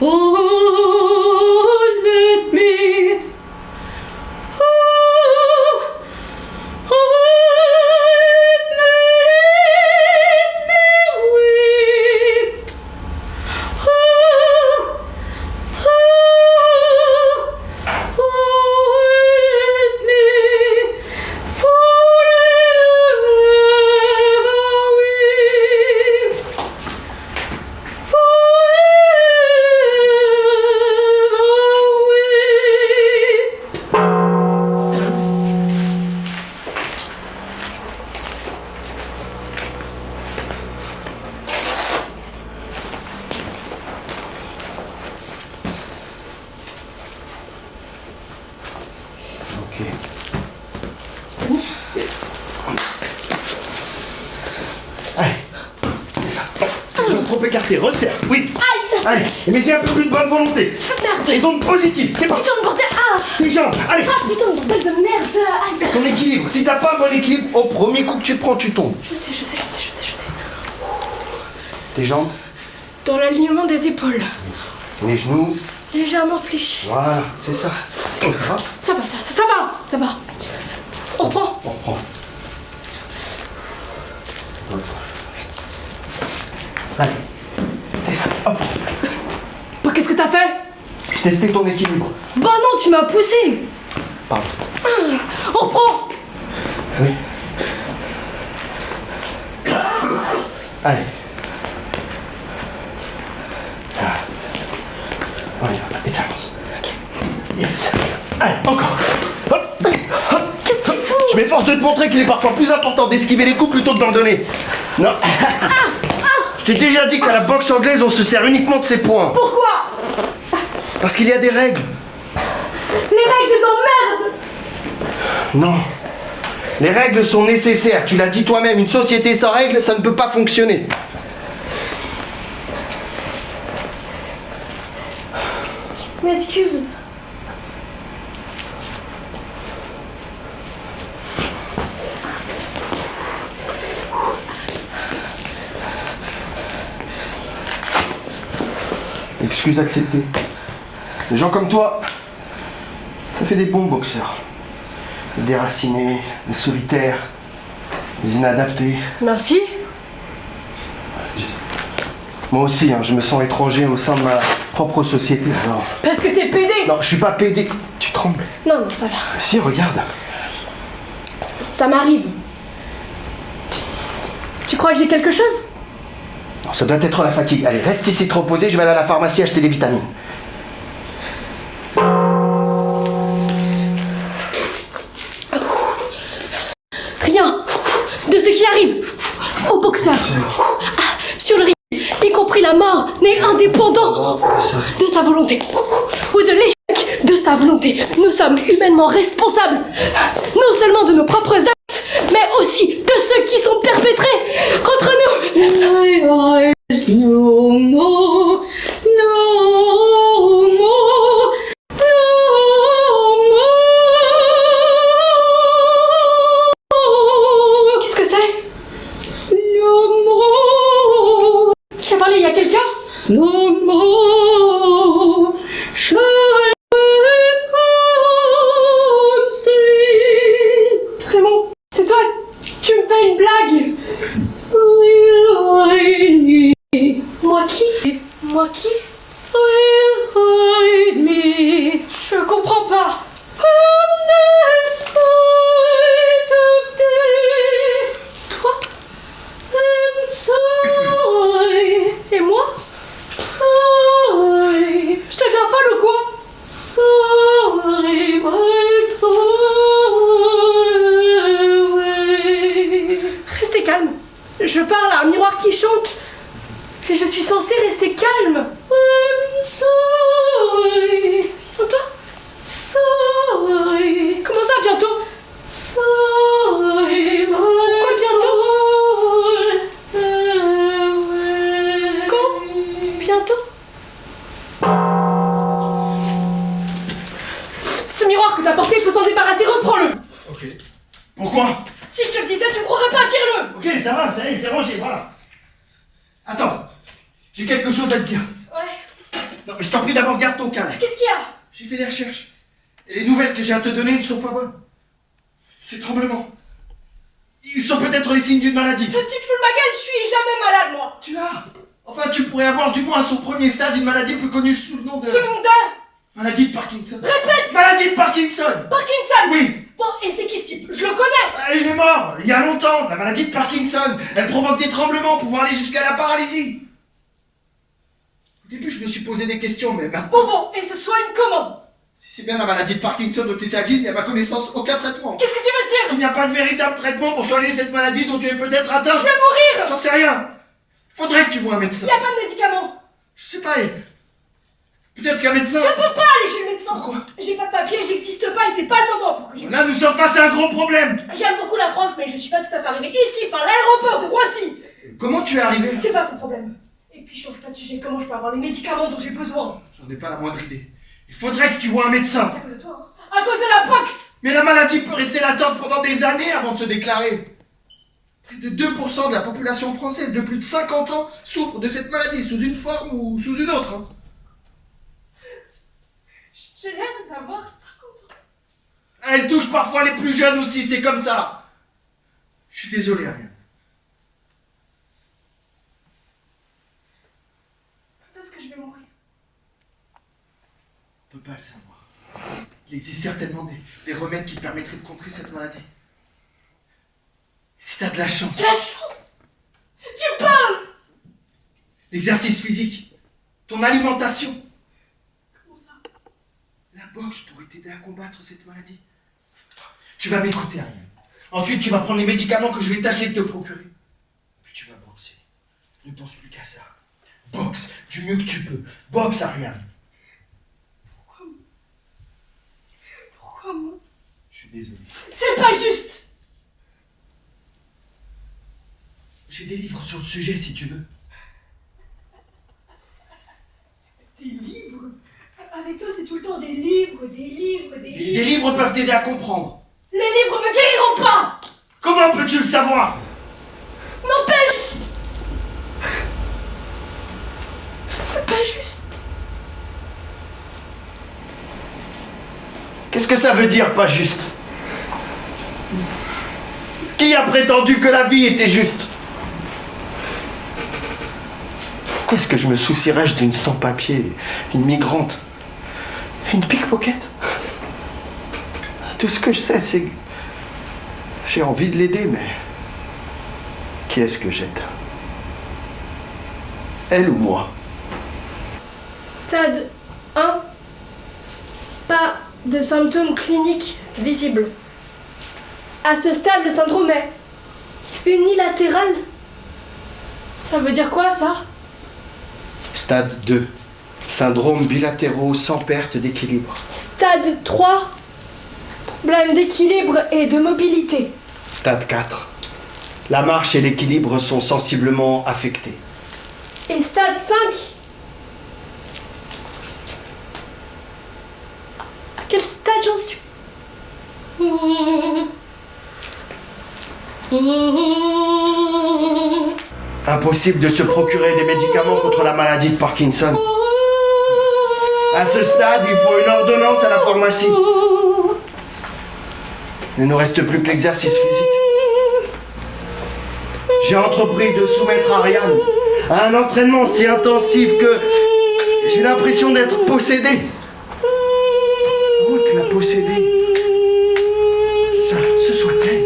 oh, let me. Oh, oh, let me weep. Oh, oh, oh, let me forever weep. Ok. Yes. Allez, c'est ça. Ils ont trop écarté, resserre, oui. Allez, mais c'est un peu plus de bonne volonté. Merde. Et donc positif, c'est parti. Putain de bordel. Ah, Les jambes, allez. ah putain de bordel de merde. Aïe. Ton équilibre, si t'as pas un bon équilibre, au premier coup que tu te prends, tu tombes. Je sais. Tes jambes, Dans l'alignement des épaules, les genoux, légèrement fléchis. voilà, c'est ça. Hop, Ça va. On reprend. on reprend. Hop. Allez, c'est ça, hop. Bah, qu'est-ce que t'as fait? Je testais ton équilibre. Bah non, tu m'as poussé. Pardon. On reprend. Oui. Allez. Ah. Allez, et t'avances. Yes. Allez, encore. Hop. Hop. Qu'est-ce que tu fous? Je m'efforce de te montrer qu'il est parfois plus important d'esquiver les coups plutôt que d'en donner. Non. Je t'ai déjà dit qu'à la boxe anglaise, on se sert uniquement de ses poings. Pourquoi? Parce qu'il y a des règles. Les règles, je les emmerde. Non. Les règles sont nécessaires. Tu l'as dit toi-même, une société sans règles, ça ne peut pas fonctionner. M'excuse. Excuse acceptée. Des gens comme toi, ça fait des bons boxeurs. Des déracinés, des solitaires, des inadaptés. Merci. Moi aussi, hein, je me sens étranger au sein de ma propre société. Alors... Parce que t'es pédé. Non, je suis pas pédé. Tu trembles. Non, ça va. Si, regarde. Ça m'arrive. Tu crois que j'ai quelque chose? Non, ça doit être la fatigue. Allez, reste ici te reposer, je vais aller à la pharmacie acheter des vitamines. Rien de ce qui arrive au boxeur. Sur le ring, y compris la mort, n'est indépendant de sa volonté ou de l'échec de sa volonté. Nous sommes humainement responsables, non seulement de nos propres actes, mais aussi de ceux qui sont perpétrés contre nous. No more, no more, no more. Qu'est-ce que c'est? No more. Qui a parlé? Il y a quelqu'un? No more. Je comme celui. Très bon. C'est toi. Tu me fais une blague. Moi qui? Moi qui? Will hide me. Je comprends pas. From the side of day. Toi? Inside. Et moi? Side. Je deviens folle ou quoi? Sorry, my soul. Restez calme. Je parle à un miroir qui chante. Et je suis censée rester calme. I'm sorry. Bientôt? Sorry. Comment ça, bientôt? Sorry. ça va, c'est rangé, voilà. Attends, j'ai quelque chose à te dire. Ouais. Non, mais je t'en prie d'abord, garde ton calme. Qu'est-ce qu'il y a? J'ai fait des recherches. Et les nouvelles que j'ai à te donner ne sont pas bonnes. Ces tremblements, ils sont peut-être les signes d'une maladie. Tu te fous de ma gueule, je suis jamais malade, moi. Tu as. Enfin, tu pourrais avoir du moins son premier stade d'une maladie plus connue sous le nom de... Seconde. Maladie de Parkinson. Répète. Maladie de Parkinson. Parkinson. Oui. Bon, et c'est qui ce type? Je le connais. Il est mort, il y a longtemps. La maladie de Parkinson, elle provoque des tremblements pouvant aller jusqu'à la paralysie. Au début, je me suis posé des questions, mais maintenant... Bon, et ça soigne comment? Si c'est bien la maladie de Parkinson dont il s'agit, il n'y a à ma connaissance aucun traitement. Qu'est-ce que tu veux dire? Il n'y a pas de véritable traitement pour soigner cette maladie dont tu es peut-être atteint. Je vais mourir. J'en sais rien. Faudrait que tu vois un médecin. Y a pas de médicaments. Je sais pas, peut-être qu'un médecin... Je peux pas aller chez le médecin. Pourquoi? J'ai pas de papier, j'existe pas et c'est pas le moment pour que je... Là, nous sommes face à un gros problème. J'aime beaucoup la France, mais je suis pas tout à fait arrivée ici par l'aéroport de Roissy. Comment tu es arrivé là? C'est pas ton problème. Et puis change pas de sujet, comment je peux avoir les médicaments dont j'ai besoin? J'en ai pas la moindre idée. Il faudrait que tu vois un médecin. C'est à cause de toi, hein. À cause de la Pox. Mais la maladie peut rester latente pendant des années avant de se déclarer. Près de 2% de la population française de plus de 50 ans souffre de cette maladie sous une forme ou sous une autre. Hein. J'ai l'air d'avoir 50 ans. Elle touche parfois les plus jeunes aussi, c'est comme ça. Je suis désolé, Ariane. Quand est-ce que je vais mourir? On peut pas le savoir. Il existe certainement des remèdes qui permettraient de contrer cette maladie. Si t'as de la chance. La chance. Tu parles. L'exercice physique, ton alimentation. Comment ça? La boxe pourrait t'aider à combattre cette maladie. Tu vas m'écouter, Ariane. Ensuite, tu vas prendre les médicaments que je vais tâcher de te procurer. Puis tu vas boxer. Ne pense plus qu'à ça. Boxe du mieux que tu peux. Boxe, Ariane. Pourquoi moi? Je suis désolé. C'est pas juste. J'ai des livres sur le sujet si tu veux. Des livres? Avec toi, c'est tout le temps des livres, des livres, des Et livres. des livres peuvent t'aider à comprendre. Les livres me guériront pas. Comment peux-tu le savoir? N'empêche. C'est pas juste. Qu'est-ce que ça veut dire, pas juste? Qui a prétendu que la vie était juste? Pourquoi est-ce que je me soucierais-je d'une sans-papier, une migrante, une pickpocket? Tout ce que je sais, c'est que j'ai envie de l'aider, mais qui est-ce que j'aide? Elle ou moi? Stade 1. Pas de symptômes cliniques visibles. À ce stade, le syndrome est unilatéral. Ça veut dire quoi, ça? Stade 2. Syndrome bilatéraux sans perte d'équilibre. Stade 3. Problème d'équilibre et de mobilité. Stade 4. La marche et l'équilibre sont sensiblement affectés. Et stade 5. À quel stade j'en suis? Impossible de se procurer des médicaments contre la maladie de Parkinson. À ce stade, il faut une ordonnance à la pharmacie. Il ne nous reste plus que l'exercice physique. J'ai entrepris de soumettre Ariane à un entraînement si intensif que j'ai l'impression d'être possédé. À moins que la possédée, ce soit elle.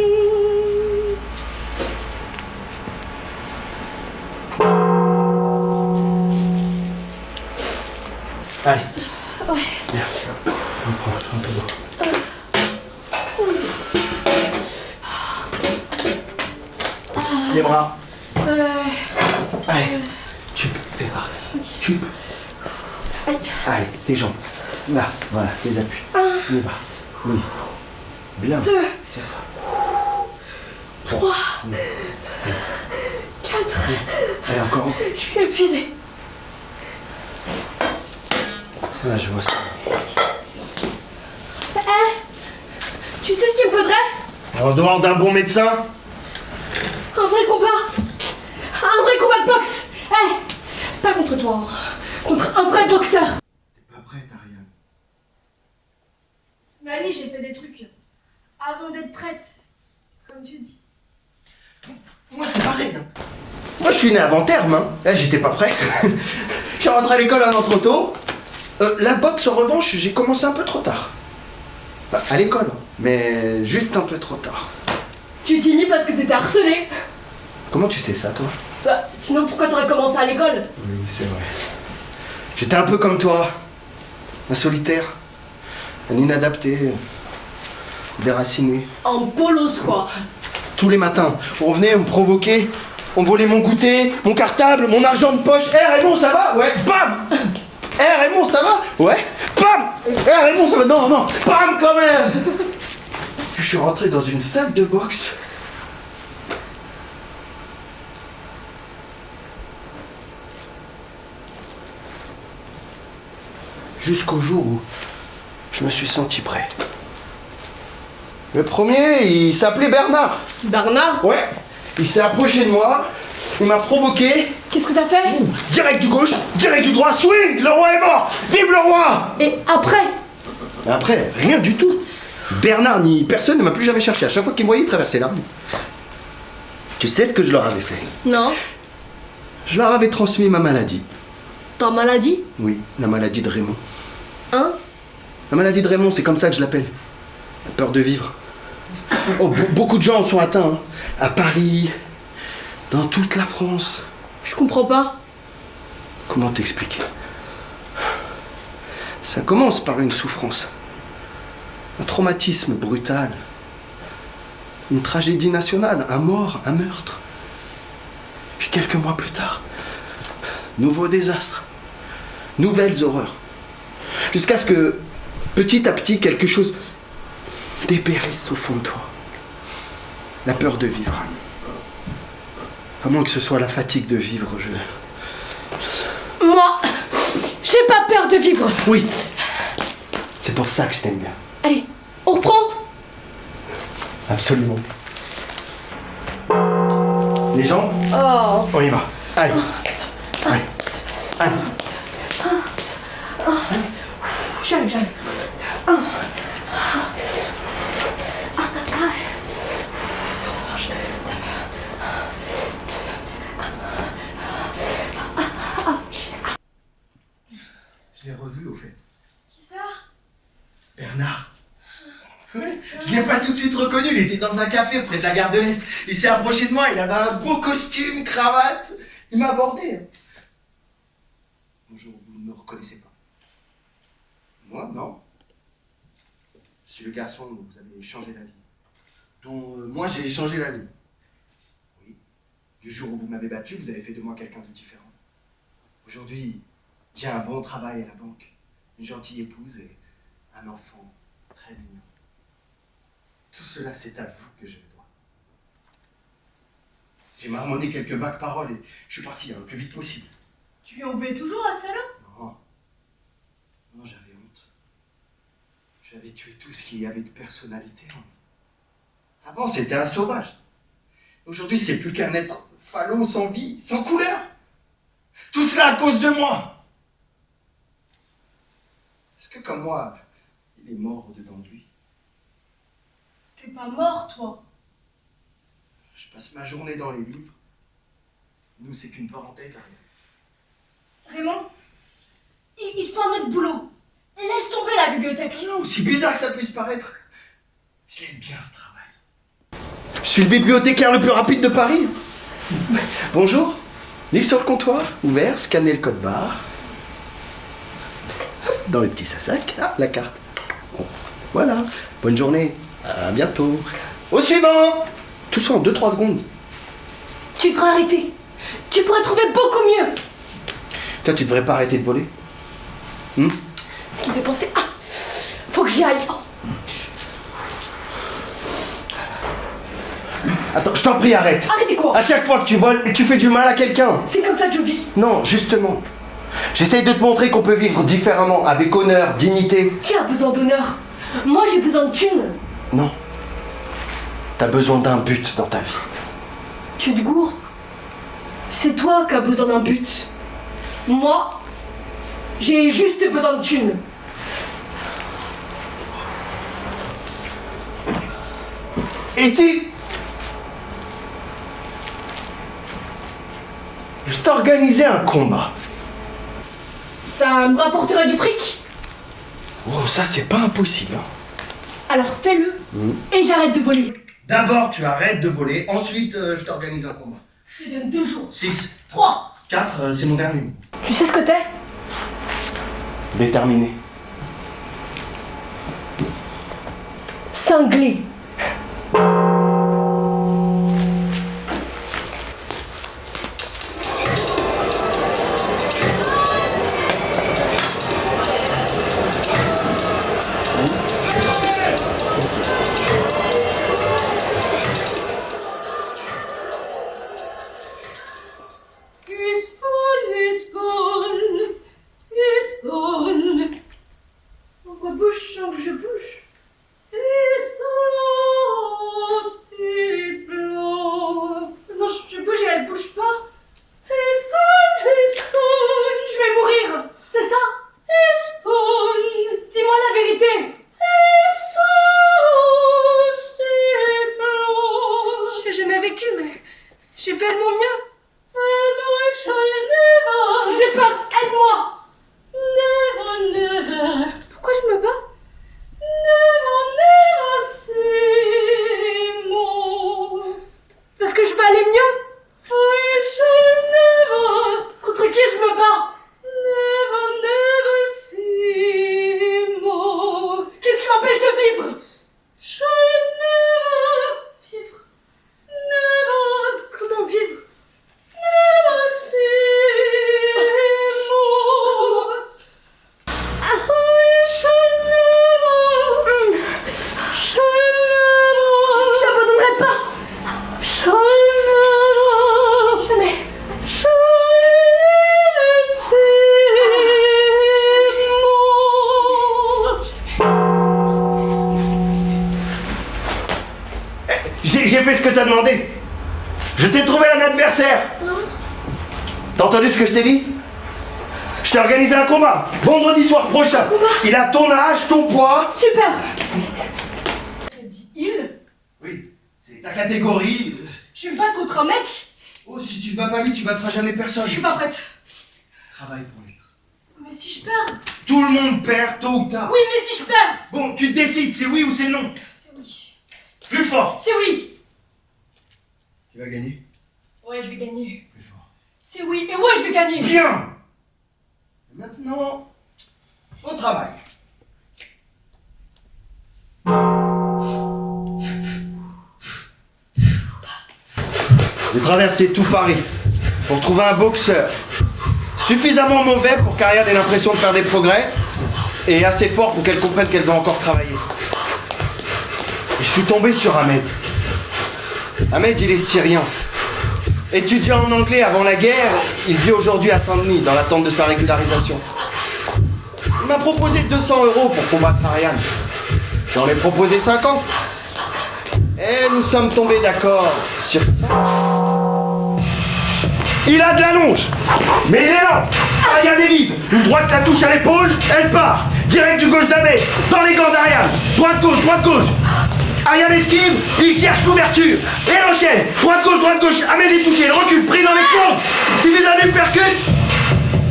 Allez. Ouais. Viens. Prends ton dos. Les bras. Allez. Tu peux faire. Tu peux. Allez, tes jambes. Là, voilà, les appuis. On y va. Oui. Bien. 2. C'est ça. 3. 4. Allez, encore. Je suis épuisée. Là, je vois ça. Tu sais ce qu'il me faudrait? En dehors d'un bon médecin, Un vrai combat. Un vrai combat de boxe. Eh, pas contre toi, contre un vrai boxeur. T'es pas prête, Ariane. Mamie, j'ai fait des trucs avant d'être prête, comme tu dis. Moi, c'est pareil. Hein. Moi, je suis né avant terme, hein. J'étais pas prêt. J'ai rentré à l'école un an trop tôt. La boxe, en revanche, j'ai commencé un peu trop tard. Bah, à l'école, mais juste un peu trop tard. Tu t'y mis parce que t'étais harcelé. Comment tu sais ça, toi? Bah, sinon pourquoi t'aurais commencé à l'école? Oui, c'est vrai. J'étais un peu comme toi. Un solitaire. Un inadapté. Déraciné. En bolos, quoi. Tous les matins, on venait, on me provoquait. On me volait mon goûter, mon cartable, mon argent de poche. Raymond, ça va? Ouais, bam! Raymond, ça va? Ouais, bam! Raymond, ça va? Non, non, bam quand même! Je suis rentré dans une salle de boxe. Jusqu'au jour où je me suis senti prêt. Le premier, il s'appelait Bernard. Bernard? Ouais, il s'est approché de moi, il m'a provoqué. Qu'est-ce que t'as fait? Direct du gauche, direct du droit, swing! Le roi est mort! Vive le roi! Et après? Après, rien du tout. Bernard ni personne ne m'a plus jamais cherché. À chaque fois qu'il me voyait, il traversait la rue. Tu sais ce que je leur avais fait? Non. Je leur avais transmis ma maladie. Ta maladie? Oui, la maladie de Raymond. Hein? La maladie de Raymond, c'est comme ça que je l'appelle. La peur de vivre. Oh, beaucoup de gens en sont atteints. Hein. À Paris, dans toute la France. Je comprends pas. Comment t'expliquer? Ça commence par une souffrance. Un traumatisme brutal. Une tragédie nationale. Un mort, un meurtre. Puis quelques mois plus tard, nouveau désastre. Nouvelles horreurs. Jusqu'à ce que, petit à petit, quelque chose dépérisse au fond de toi. La peur de vivre. À moins que ce soit la fatigue de vivre, Moi, j'ai pas peur de vivre. Oui. C'est pour ça que je t'aime bien. Allez, on reprend. Absolument. Les jambes, Oh. on y va. Allez. Allez. Allez. J'arrive. Ça marche. Je l'ai revu, au fait. Qui ça? Bernard. Ouais, je l'ai pas tout de suite reconnu, il était dans un café près de la gare de l'Est. Il s'est approché de moi, il avait un beau costume, cravate. Il m'a abordé. Bonjour, vous ne me reconnaissez pas? Moi, non. Je suis le garçon dont vous avez changé la vie. Dont moi, j'ai changé la vie. Oui. Du jour où vous m'avez battu, vous avez fait de moi quelqu'un de différent. Aujourd'hui, j'ai un bon travail à la banque, une gentille épouse et un enfant très mignon. Tout cela, c'est à vous que je le dois. J'ai marmonné quelques vagues paroles et je suis parti le plus vite possible. Tu lui en voulais toujours à celle-là? Non. Non, j'avais honte. J'avais tué tout ce qu'il y avait de personnalité en lui. Avant, c'était un sauvage. Aujourd'hui, c'est plus qu'un être falot, sans vie, sans couleur. Tout cela à cause de moi. Est-ce que comme moi, il est mort au-dedans de lui? T'es pas mort, toi. Je passe ma journée dans les livres. Nous, c'est qu'une parenthèse à rien. Raymond, il fait un autre boulot. Laisse tomber la bibliothèque. Non, aussi bizarre que ça puisse paraître, je l'aime bien ce travail. Je suis le bibliothécaire le plus rapide de Paris. Bonjour. Livre sur le comptoir, ouvert, scannez le code barre. Dans le petit sac, la carte. Bon, voilà. Bonne journée. À bientôt. Au suivant. Tout ça en 2-3 secondes. Tu devrais arrêter. Tu pourrais trouver beaucoup mieux. Toi, tu devrais pas arrêter de voler. Ce qui me fait penser. Ah, faut que j'y aille. Oh. Attends, je t'en prie, arrête. Arrêtez quoi? À chaque fois que tu voles, tu fais du mal à quelqu'un. C'est comme ça que je vis. Non, justement. J'essaye de te montrer qu'on peut vivre différemment, avec honneur, dignité. Qui a besoin d'honneur? Moi, j'ai besoin de thunes. Non. T'as besoin d'un but dans ta vie. Tu te gourres. C'est toi qui as besoin d'un but. Moi, j'ai juste besoin de thunes. Et si je t'organisais un combat? Ça me rapporterait du fric. Oh, ça c'est pas impossible. Hein. Alors fais-le et j'arrête de voler. D'abord, tu arrêtes de voler, ensuite, je t'organise un combat. Je te donne 2 jours. 6. 3. 4, c'est mon dernier mot. Tu sais ce que t'es? Déterminé. Cinglé. Pourquoi bouge sans que je bouge? Non, je bouge et elle bouge pas. Je vais mourir. C'est ça? Dis-moi la vérité. J'ai jamais vécu, mais j'ai fait de mon mieux. J'ai peur, aide-moi. Pourquoi je me bats? Parce que je vais aller mieux. Contre qui je me bats? Qu'est-ce qui m'empêche de vivre? Vivre. Comment vivre? J'abandonnerai pas. Jamais. J'ai fait ce que t'as demandé. Je t'ai trouvé un adversaire. T'as entendu ce que je t'ai dit? Je t'ai organisé un combat. Vendredi soir prochain. Il a ton âge, ton poids. Super. Il? Oui, c'est ta catégorie. Je vais me battre contre un mec. Oh, si tu te bats pas lui, tu battras jamais personne. Je suis pas prête. Travaille pour l'être. Mais si je perds? Tout le monde perd tôt ou tard. Oui, mais si je perds? Bon, tu décides, c'est oui ou c'est non. C'est oui. Plus fort. C'est oui. Tu vas gagner. Ouais, je vais gagner. Plus fort. C'est oui, et ouais, je vais gagner. Bien. Maintenant, au travail. J'ai traversé tout Paris pour trouver un boxeur suffisamment mauvais pour qu'Ariane ait l'impression de faire des progrès et assez fort pour qu'elle comprenne qu'elle doit encore travailler. Et je suis tombé sur Ahmed. Ahmed, il est syrien. Étudiant en anglais avant la guerre, il vit aujourd'hui à Saint-Denis dans l'attente de sa régularisation. Il m'a proposé 200 € pour combattre Ariane. J'en ai proposé 50. Et nous sommes tombés d'accord sur ça. Il a de la longe, mais il est lent. Ariane est vive. Une droite la touche à l'épaule, elle part. Direct du gauche d'Ahmed, dans les gants d'Ariane. Droite-gauche, droite-gauche. Ariane esquive, il cherche l'ouverture. Et elle enchaîne. Droite-gauche. Ahmed est touché, il recule, pris dans les cordes. Suivi d'un uppercut.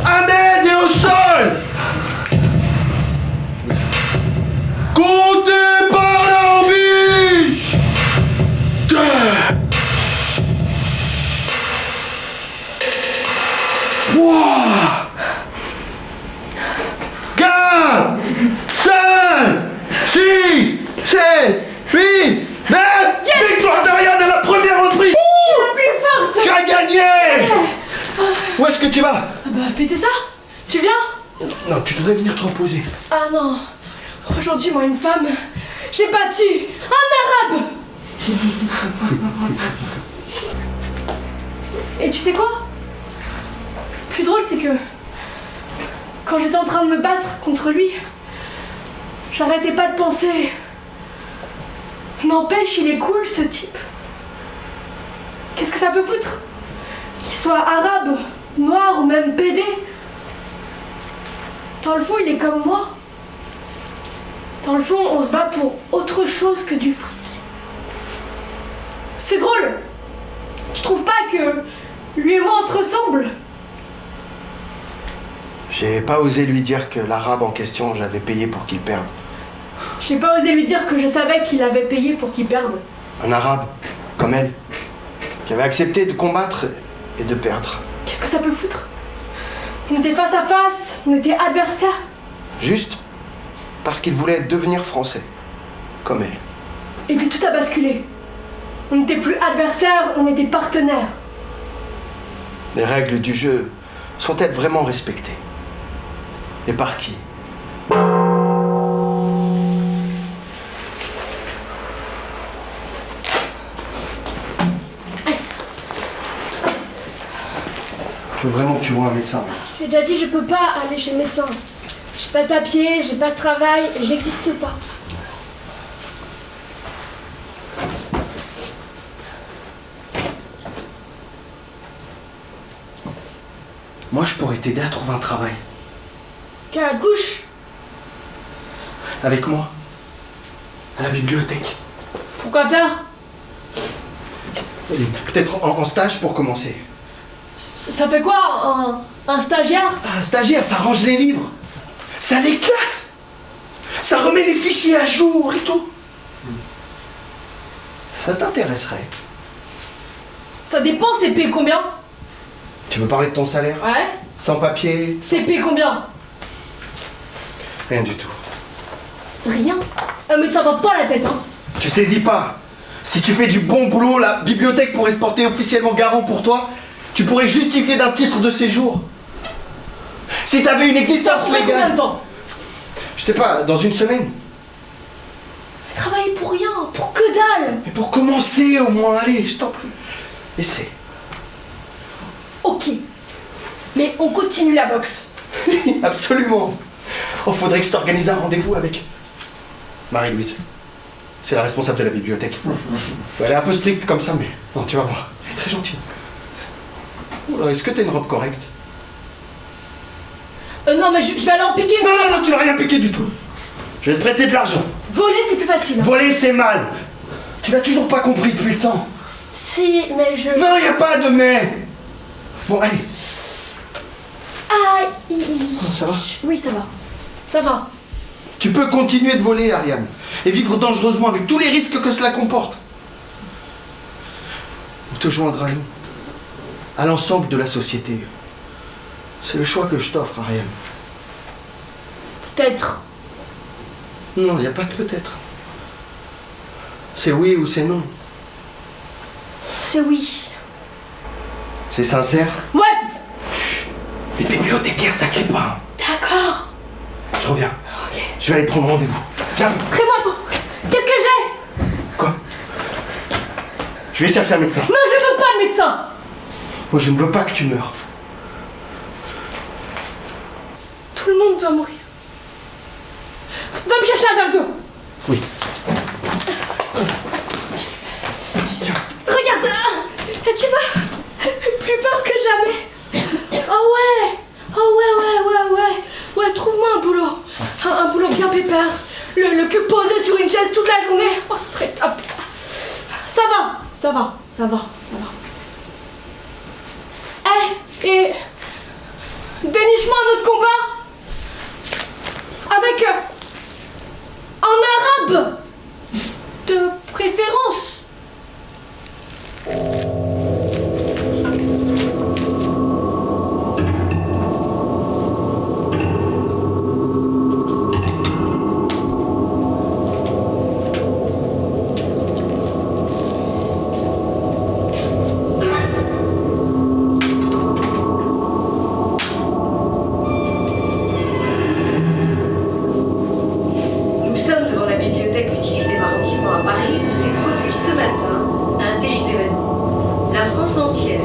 Ahmed est au sol. Comptez par l'arbitre. 2. 3. 4. 5. 6. 7. 8. 9. Yes. Victoire d'Ariane à la première reprise. La plus forte. Tu as gagné. Où est-ce que tu vas? Bah, fêtez ça. Tu viens? Non, tu devrais venir te reposer. Ah non. Aujourd'hui, moi, une femme, j'ai battu un arabe. Et tu sais quoi? Le plus drôle, c'est que quand j'étais en train de me battre contre lui, j'arrêtais pas de penser. N'empêche, il est cool, ce type. Qu'est-ce que ça peut foutre? Qu'il soit arabe, noir ou même pédé. Dans le fond, il est comme moi. Dans le fond, on se bat pour autre chose que du fric. C'est drôle. Tu trouves pas que lui et moi on se ressemble? J'ai pas osé lui dire que l'arabe en question, je l'avais payé pour qu'il perde. J'ai pas osé lui dire que je savais qu'il avait payé pour qu'il perde. Un arabe, comme elle, qui avait accepté de combattre et de perdre. Qu'est-ce que ça peut foutre? On était face à face, on était adversaires. Juste parce qu'il voulait devenir français, comme elle. Et puis tout a basculé. On n'était plus adversaires, on était partenaires. Les règles du jeu sont-elles vraiment respectées? Et par qui? Je veux vraiment que tu vois un médecin. J'ai déjà dit, je peux pas aller chez le médecin. J'ai pas de papier, j'ai pas de travail, j'existe pas. Moi, je pourrais t'aider à trouver un travail. Qu'à la couche. Avec moi. À la bibliothèque. Pourquoi faire? Peut-être en stage pour commencer. Ça fait quoi, un stagiaire? Un stagiaire, ça range les livres. Ça les classe. Ça remet les fichiers à jour et tout. Ça t'intéresserait? Ça dépend, c'est payé combien? Tu veux parler de ton salaire? Ouais. Sans papier? C'est payé combien? Rien du tout. Rien. Ah, mais ça va pas la tête, hein. Tu saisis pas. Si tu fais du bon boulot, la bibliothèque pourrait se porter officiellement garant pour toi. Tu pourrais justifier d'un titre de séjour. Si t'avais une existence Combien de légale. temps? Je sais pas, dans une semaine. Travailler pour rien, pour que dalle. Mais pour commencer au moins, allez, je t'en prie. Essaie. Ok. Mais on continue la boxe. Absolument. Oh, faudrait que je t'organise un rendez-vous avec Marie-Louise. C'est la responsable de la bibliothèque. Elle est un peu stricte comme ça, mais non, tu vas voir. Elle est très gentille. Oh là, est-ce que t'as une robe correcte? Non, mais je vais aller en piquer. Non, tu vas rien piquer du tout. Je vais te prêter de l'argent. Voler, c'est plus facile. Voler, c'est mal. Tu l'as toujours pas compris depuis le temps. Si, mais je... Non, y a pas de mais. Bon, allez. Aïe. Ça va? Oui, ça va. Ça va. Tu peux continuer de voler, Ariane, et vivre dangereusement avec tous les risques que cela comporte. Ou te joindre à nous, à l'ensemble de la société. C'est le choix que je t'offre, Ariane. Peut-être. Non, il n'y a pas de peut-être. C'est oui ou c'est non. C'est oui. C'est sincère? Ouais. Les bibliothécaires, ça crie pas. D'accord. Je reviens. Ok. Je vais aller prendre rendez-vous. Tiens. Crée-moi ton... Qu'est-ce que j'ai? Quoi? Je vais chercher un médecin. Non, je veux pas le médecin. Moi, je ne veux pas que tu meurs. Tout le monde doit mourir. Va me chercher un verre d'eau. Oui. Regarde. Tu vois? Plus forte que jamais. Oh ouais. Ouais, trouve-moi un boulot. Un boulot bien pépère. Le cul posé sur une chaise toute la journée. Oh, ce serait top. Ça va. Et déniche-moi un autre combat avec un arabe de préférence. Nous sommes devant la bibliothèque du 18e arrondissement à Paris où s'est produit ce matin un terrible événement. La France entière,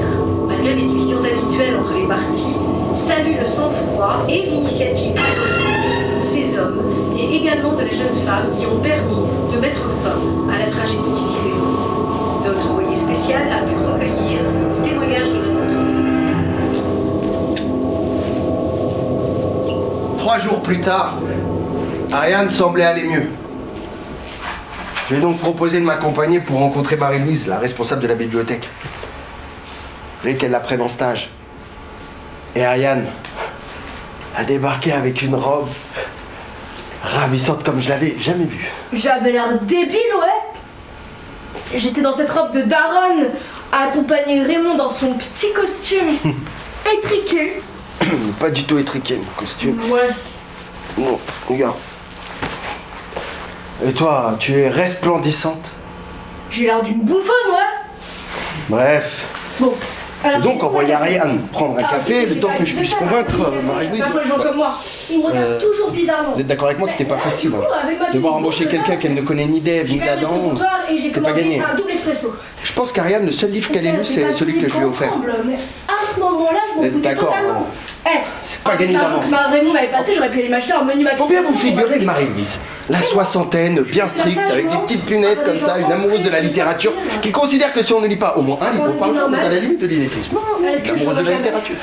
malgré les divisions habituelles entre les partis, salue le sang-froid et l'initiative de ces hommes et également de les jeunes femmes qui ont permis de mettre fin à la tragédie qui s'y déroule. Notre envoyé spécial a pu recueillir 3 jours plus tard, Ariane semblait aller mieux. Je lui ai donc proposé de m'accompagner pour rencontrer Marie-Louise, la responsable de la bibliothèque. Je voulais qu'elle la prenne en stage. Et Ariane a débarqué avec une robe ravissante comme je l'avais jamais vue. J'avais l'air débile, ouais. J'étais dans cette robe de daronne à accompagner Raymond dans son petit costume étriqué. Pas du tout étriqué, le costume. Ouais. Non, regarde. Et toi, tu es resplendissante. J'ai l'air d'une bouffonne, ouais. Bref. Bon. J'ai donc envoyé Ariane prendre un café le temps que je puisse convaincre Marie-Louise. C'est pas les gens comme moi. Ils me regardent toujours bizarrement. Vous êtes d'accord avec moi que c'était pas facile devoir embaucher quelqu'un qu'elle ne connaît ni d'Ève ni d'Adam. C'est pas gagné. un double expresso. Je pense qu'Ariane, le seul livre qu'elle ait lu, c'est celui que je lui ai offert. Mais à ce moment-là, je m'en Vous êtes foutais d'accord, totalement. c'est pas gagné d'avance. Raymond m'avait passé, j'aurais pu aller m'acheter un menu maxi. Faut bien vous figurer Marie-Louise, la soixantaine, bien stricte, avec des petites lunettes comme ça, une amoureuse de la littérature, qui considère que si on ne lit pas au moins un livre par jour, on est à la limite de l'illettrisme. Une amoureuse de la littérature.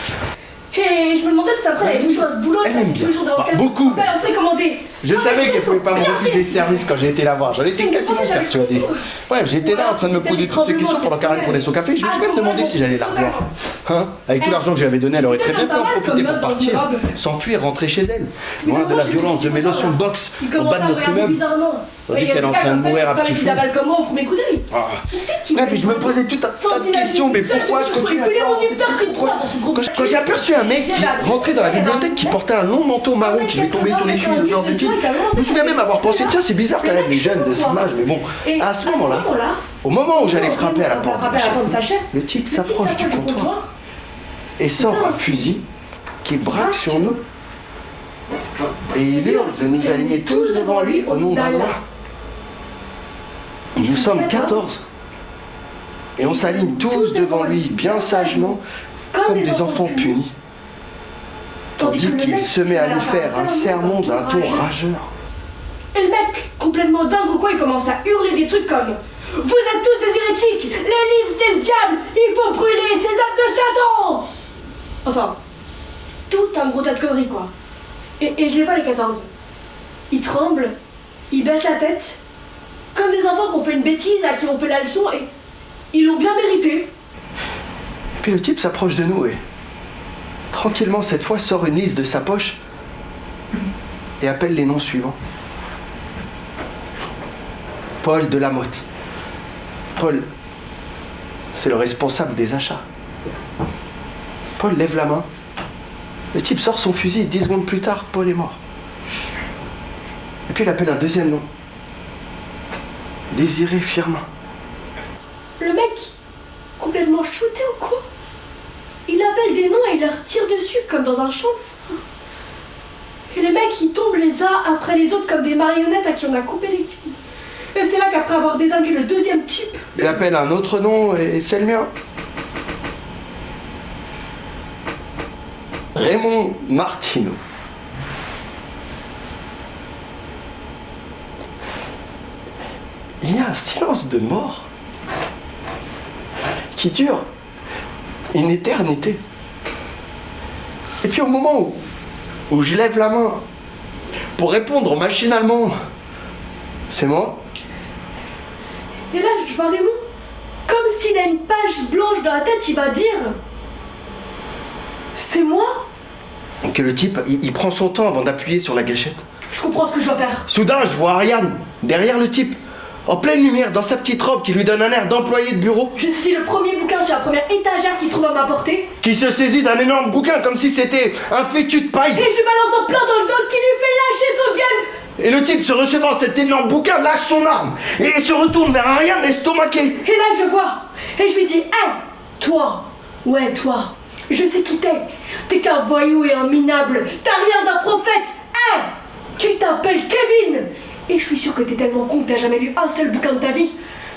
Et je me demandais si après elle avait toujours à ce boulot, Elle aime bien. toujours dans le Beaucoup. commander. Je savais qu'elle pouvait pas me refuser ce service quand j'ai été la voir, j'en étais quasiment persuadé. Bref, j'étais là en train de me poser toutes ces questions pendant qu'Ariane prenait son café, je me suis même demandé si j'allais la revoir. Hein? Avec tout l'argent que je lui avais donné, elle aurait très bien pu en profiter pour partir, s'enfuir, rentrer chez elle, loin de la violence de mes notions de boxe au bas de notre immeuble. Tandis qu'elle est en train de mourir à petit feu. Comme moi au premier coup d'œil. Bref, je me posais tout un tas de questions, mais pourquoi je continue à Quand j'ai aperçu un mec qui rentrait dans la bibliothèque qui portait un long manteau marron qui lui tombait sur les cheveux de genre de type, je me souviens même avoir pensé, tiens, c'est bizarre quand même les jeunes de son âge, mais bon, à ce moment-là, au moment où j'allais frapper à la porte de sa chef, le type s'approche du comptoir et sort un fusil qu'il braque sur nous. Et il hurle de nous aligner tous devant lui au nom d'Allah. Nous sommes 14. Et on s'aligne tous devant lui, bien sagement, comme des enfants punis. Tandis qu'il se met à nous faire un sermon d'un ton rageur. Et le mec, complètement dingue ou quoi, il commence à hurler des trucs comme « Vous êtes tous des hérétiques! Les livres, c'est le diable! Il faut brûler ces œuvres de Satan !» Enfin, tout un gros tas de conneries, quoi. Et je les vois, les 14. Ils tremblent, ils baissent la tête, comme des enfants qui ont fait une bêtise, à qui on fait la leçon, et ils l'ont bien mérité. Puis le type s'approche de nous et, tranquillement, cette fois, sort une liste de sa poche et appelle les noms suivants. Paul Delamotte. Paul, c'est le responsable des achats. Paul lève la main. Le type sort son fusil et 10 secondes plus tard, Paul est mort. Et puis il appelle un deuxième nom. Désiré Firmin. Le mec, complètement shooté ou quoi? Il appelle des noms et il leur tire dessus comme dans un champ de fou. Et les mecs, ils tombent les uns après les autres comme des marionnettes à qui on a coupé les filles. Et c'est là qu'après avoir désingué le deuxième type... Il appelle un autre nom et c'est le mien. Raymond Martineau. Il y a un silence de mort qui dure une éternité. Et puis au moment où je lève la main pour répondre machinalement, c'est moi. Et là, je vois Raymond, comme s'il a une page blanche dans la tête, il va dire... C'est moi? Que le type, il prend son temps avant d'appuyer sur la gâchette. Je comprends ce que je dois faire. Soudain, je vois Ariane, derrière le type, en pleine lumière, dans sa petite robe qui lui donne un air d'employé de bureau. Je saisis le premier bouquin sur la première étagère qui se trouve à ma portée. Qui se saisit d'un énorme bouquin comme si c'était un fétu de paille. Et je lui balance en plein dans le dos, ce qui lui fait lâcher son gun. Et le type, se recevant cet énorme bouquin, lâche son arme et se retourne vers Ariane estomaqué. Et là, je le vois. Et je lui dis, hé, toi, ouais, toi, je sais qui t'es. T'es qu'un voyou et un minable. T'as rien d'un prophète. Hé, tu t'appelles Kevin. Et je suis sûre que t'es tellement con que t'as jamais lu un seul bouquin de ta vie.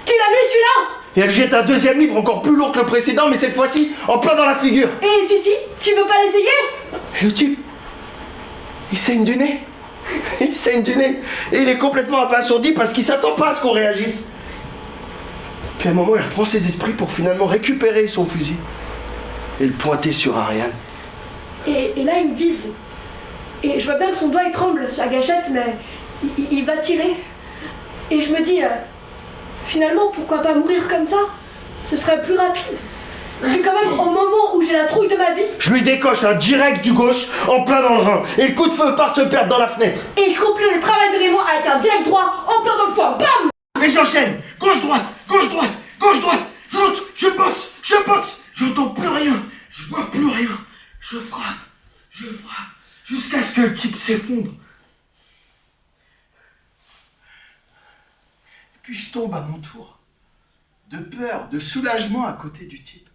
Tu l'as lu celui-là? Et elle jette un deuxième livre encore plus lourd que le précédent, mais cette fois-ci en plein dans la figure. Et celui-ci, tu veux pas l'essayer? Et le type, il saigne du nez. Il saigne du nez. Et il est complètement abasourdi parce qu'il s'attend pas à ce qu'on réagisse. Puis à un moment, il reprend ses esprits pour finalement récupérer son fusil et le pointer sur Ariane. Et là, il me vise. Et je vois bien que son doigt il tremble sur la gâchette, mais il va tirer. Et je me dis, finalement, pourquoi pas mourir comme ça? Ce serait plus rapide. Et puis quand même, au moment où j'ai la trouille de ma vie... Je lui décoche un direct du gauche, en plein dans le rein, et le coup de feu part se perdre dans la fenêtre. Et je complète le travail de Raymond avec un direct droit, en plein dans le foie, bam! Et j'enchaîne. Gauche-droite, gauche-droite, gauche-droite. Je boxe. J'entends plus rien. Je vois plus rien. Je frappe. Jusqu'à ce que le type s'effondre. Et puis je tombe à mon tour. De peur, de soulagement à côté du type.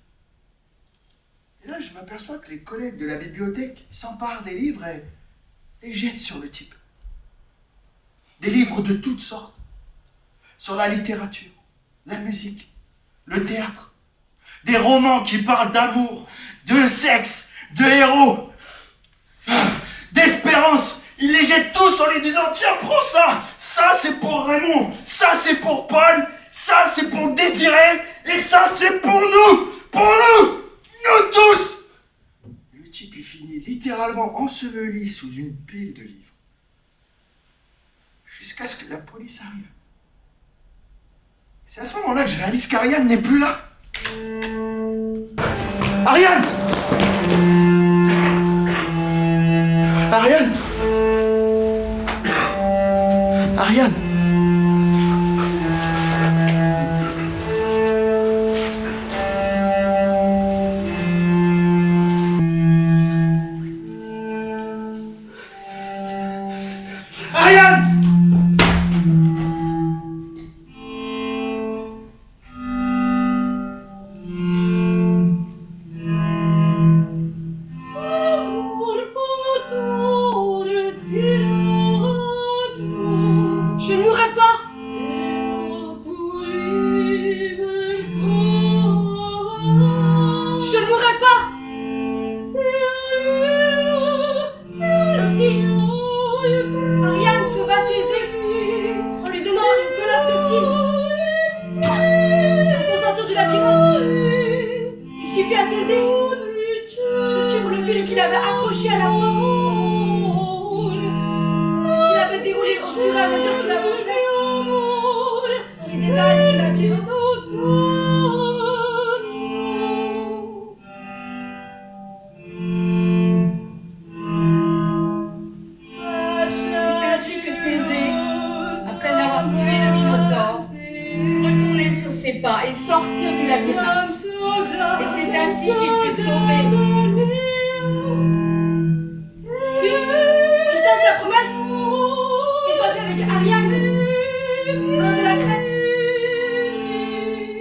Et là, je m'aperçois que les collègues de la bibliothèque s'emparent des livres et les jettent sur le type. Des livres de toutes sortes. Sur la littérature, la musique, le théâtre. Des romans qui parlent d'amour, de sexe, de héros, d'espérance. Ils les jettent tous en les disant « Tiens, prends ça! Ça, c'est pour Raymond! Ça, c'est pour Paul! Ça, c'est pour Désiré! Et ça, c'est pour nous! Pour nous! Nous tous !» Le type, il finit littéralement enseveli sous une pile de livres. Jusqu'à ce que la police arrive. C'est à ce moment-là que je réalise qu'Ariane n'est plus là. Ariane! Ariane! Ariane! Ariane! Je ne mourrai pas. Je ne mourrai pas. Ainsi, Ariane sauva Thésée en lui donnant une pelote de fil pour sortir du labyrinthe. Il suffit à Thésée de suivre le fil qu'il avait accroché à la porte, qu'il avait déroulé au fur et à mesure qu'il avançait dans les détails du labyrinthe. C'est ainsi que Thésée, après avoir tué le Minotaure, retournait sur ses pas et sortir du labyrinthe. Et c'est ainsi qu'il fut sauvé. Puis, il tint sa promesse et s'enfuit avec Ariane, loin de la crête.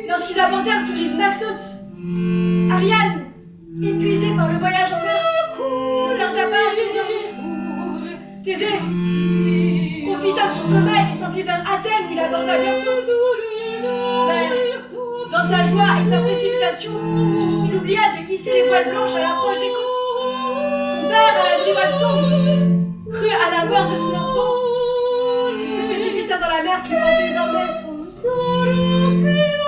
Lorsqu'ils abordèrent sur l'île Naxos, Ariane, épuisée par le voyage en mer, ne tarda pas à s'endormir. Thésée profita de son sommeil et s'enfuit vers Athènes, où il aborda bientôt. Mais, dans sa joie et sa précipitation, il oublia de hisser les voiles blanches à l'approche des côtes. Son père, à la vue des voiles sombres, crut à la mort de son enfant. Il se précipita dans la mer qui porte désormais son nom.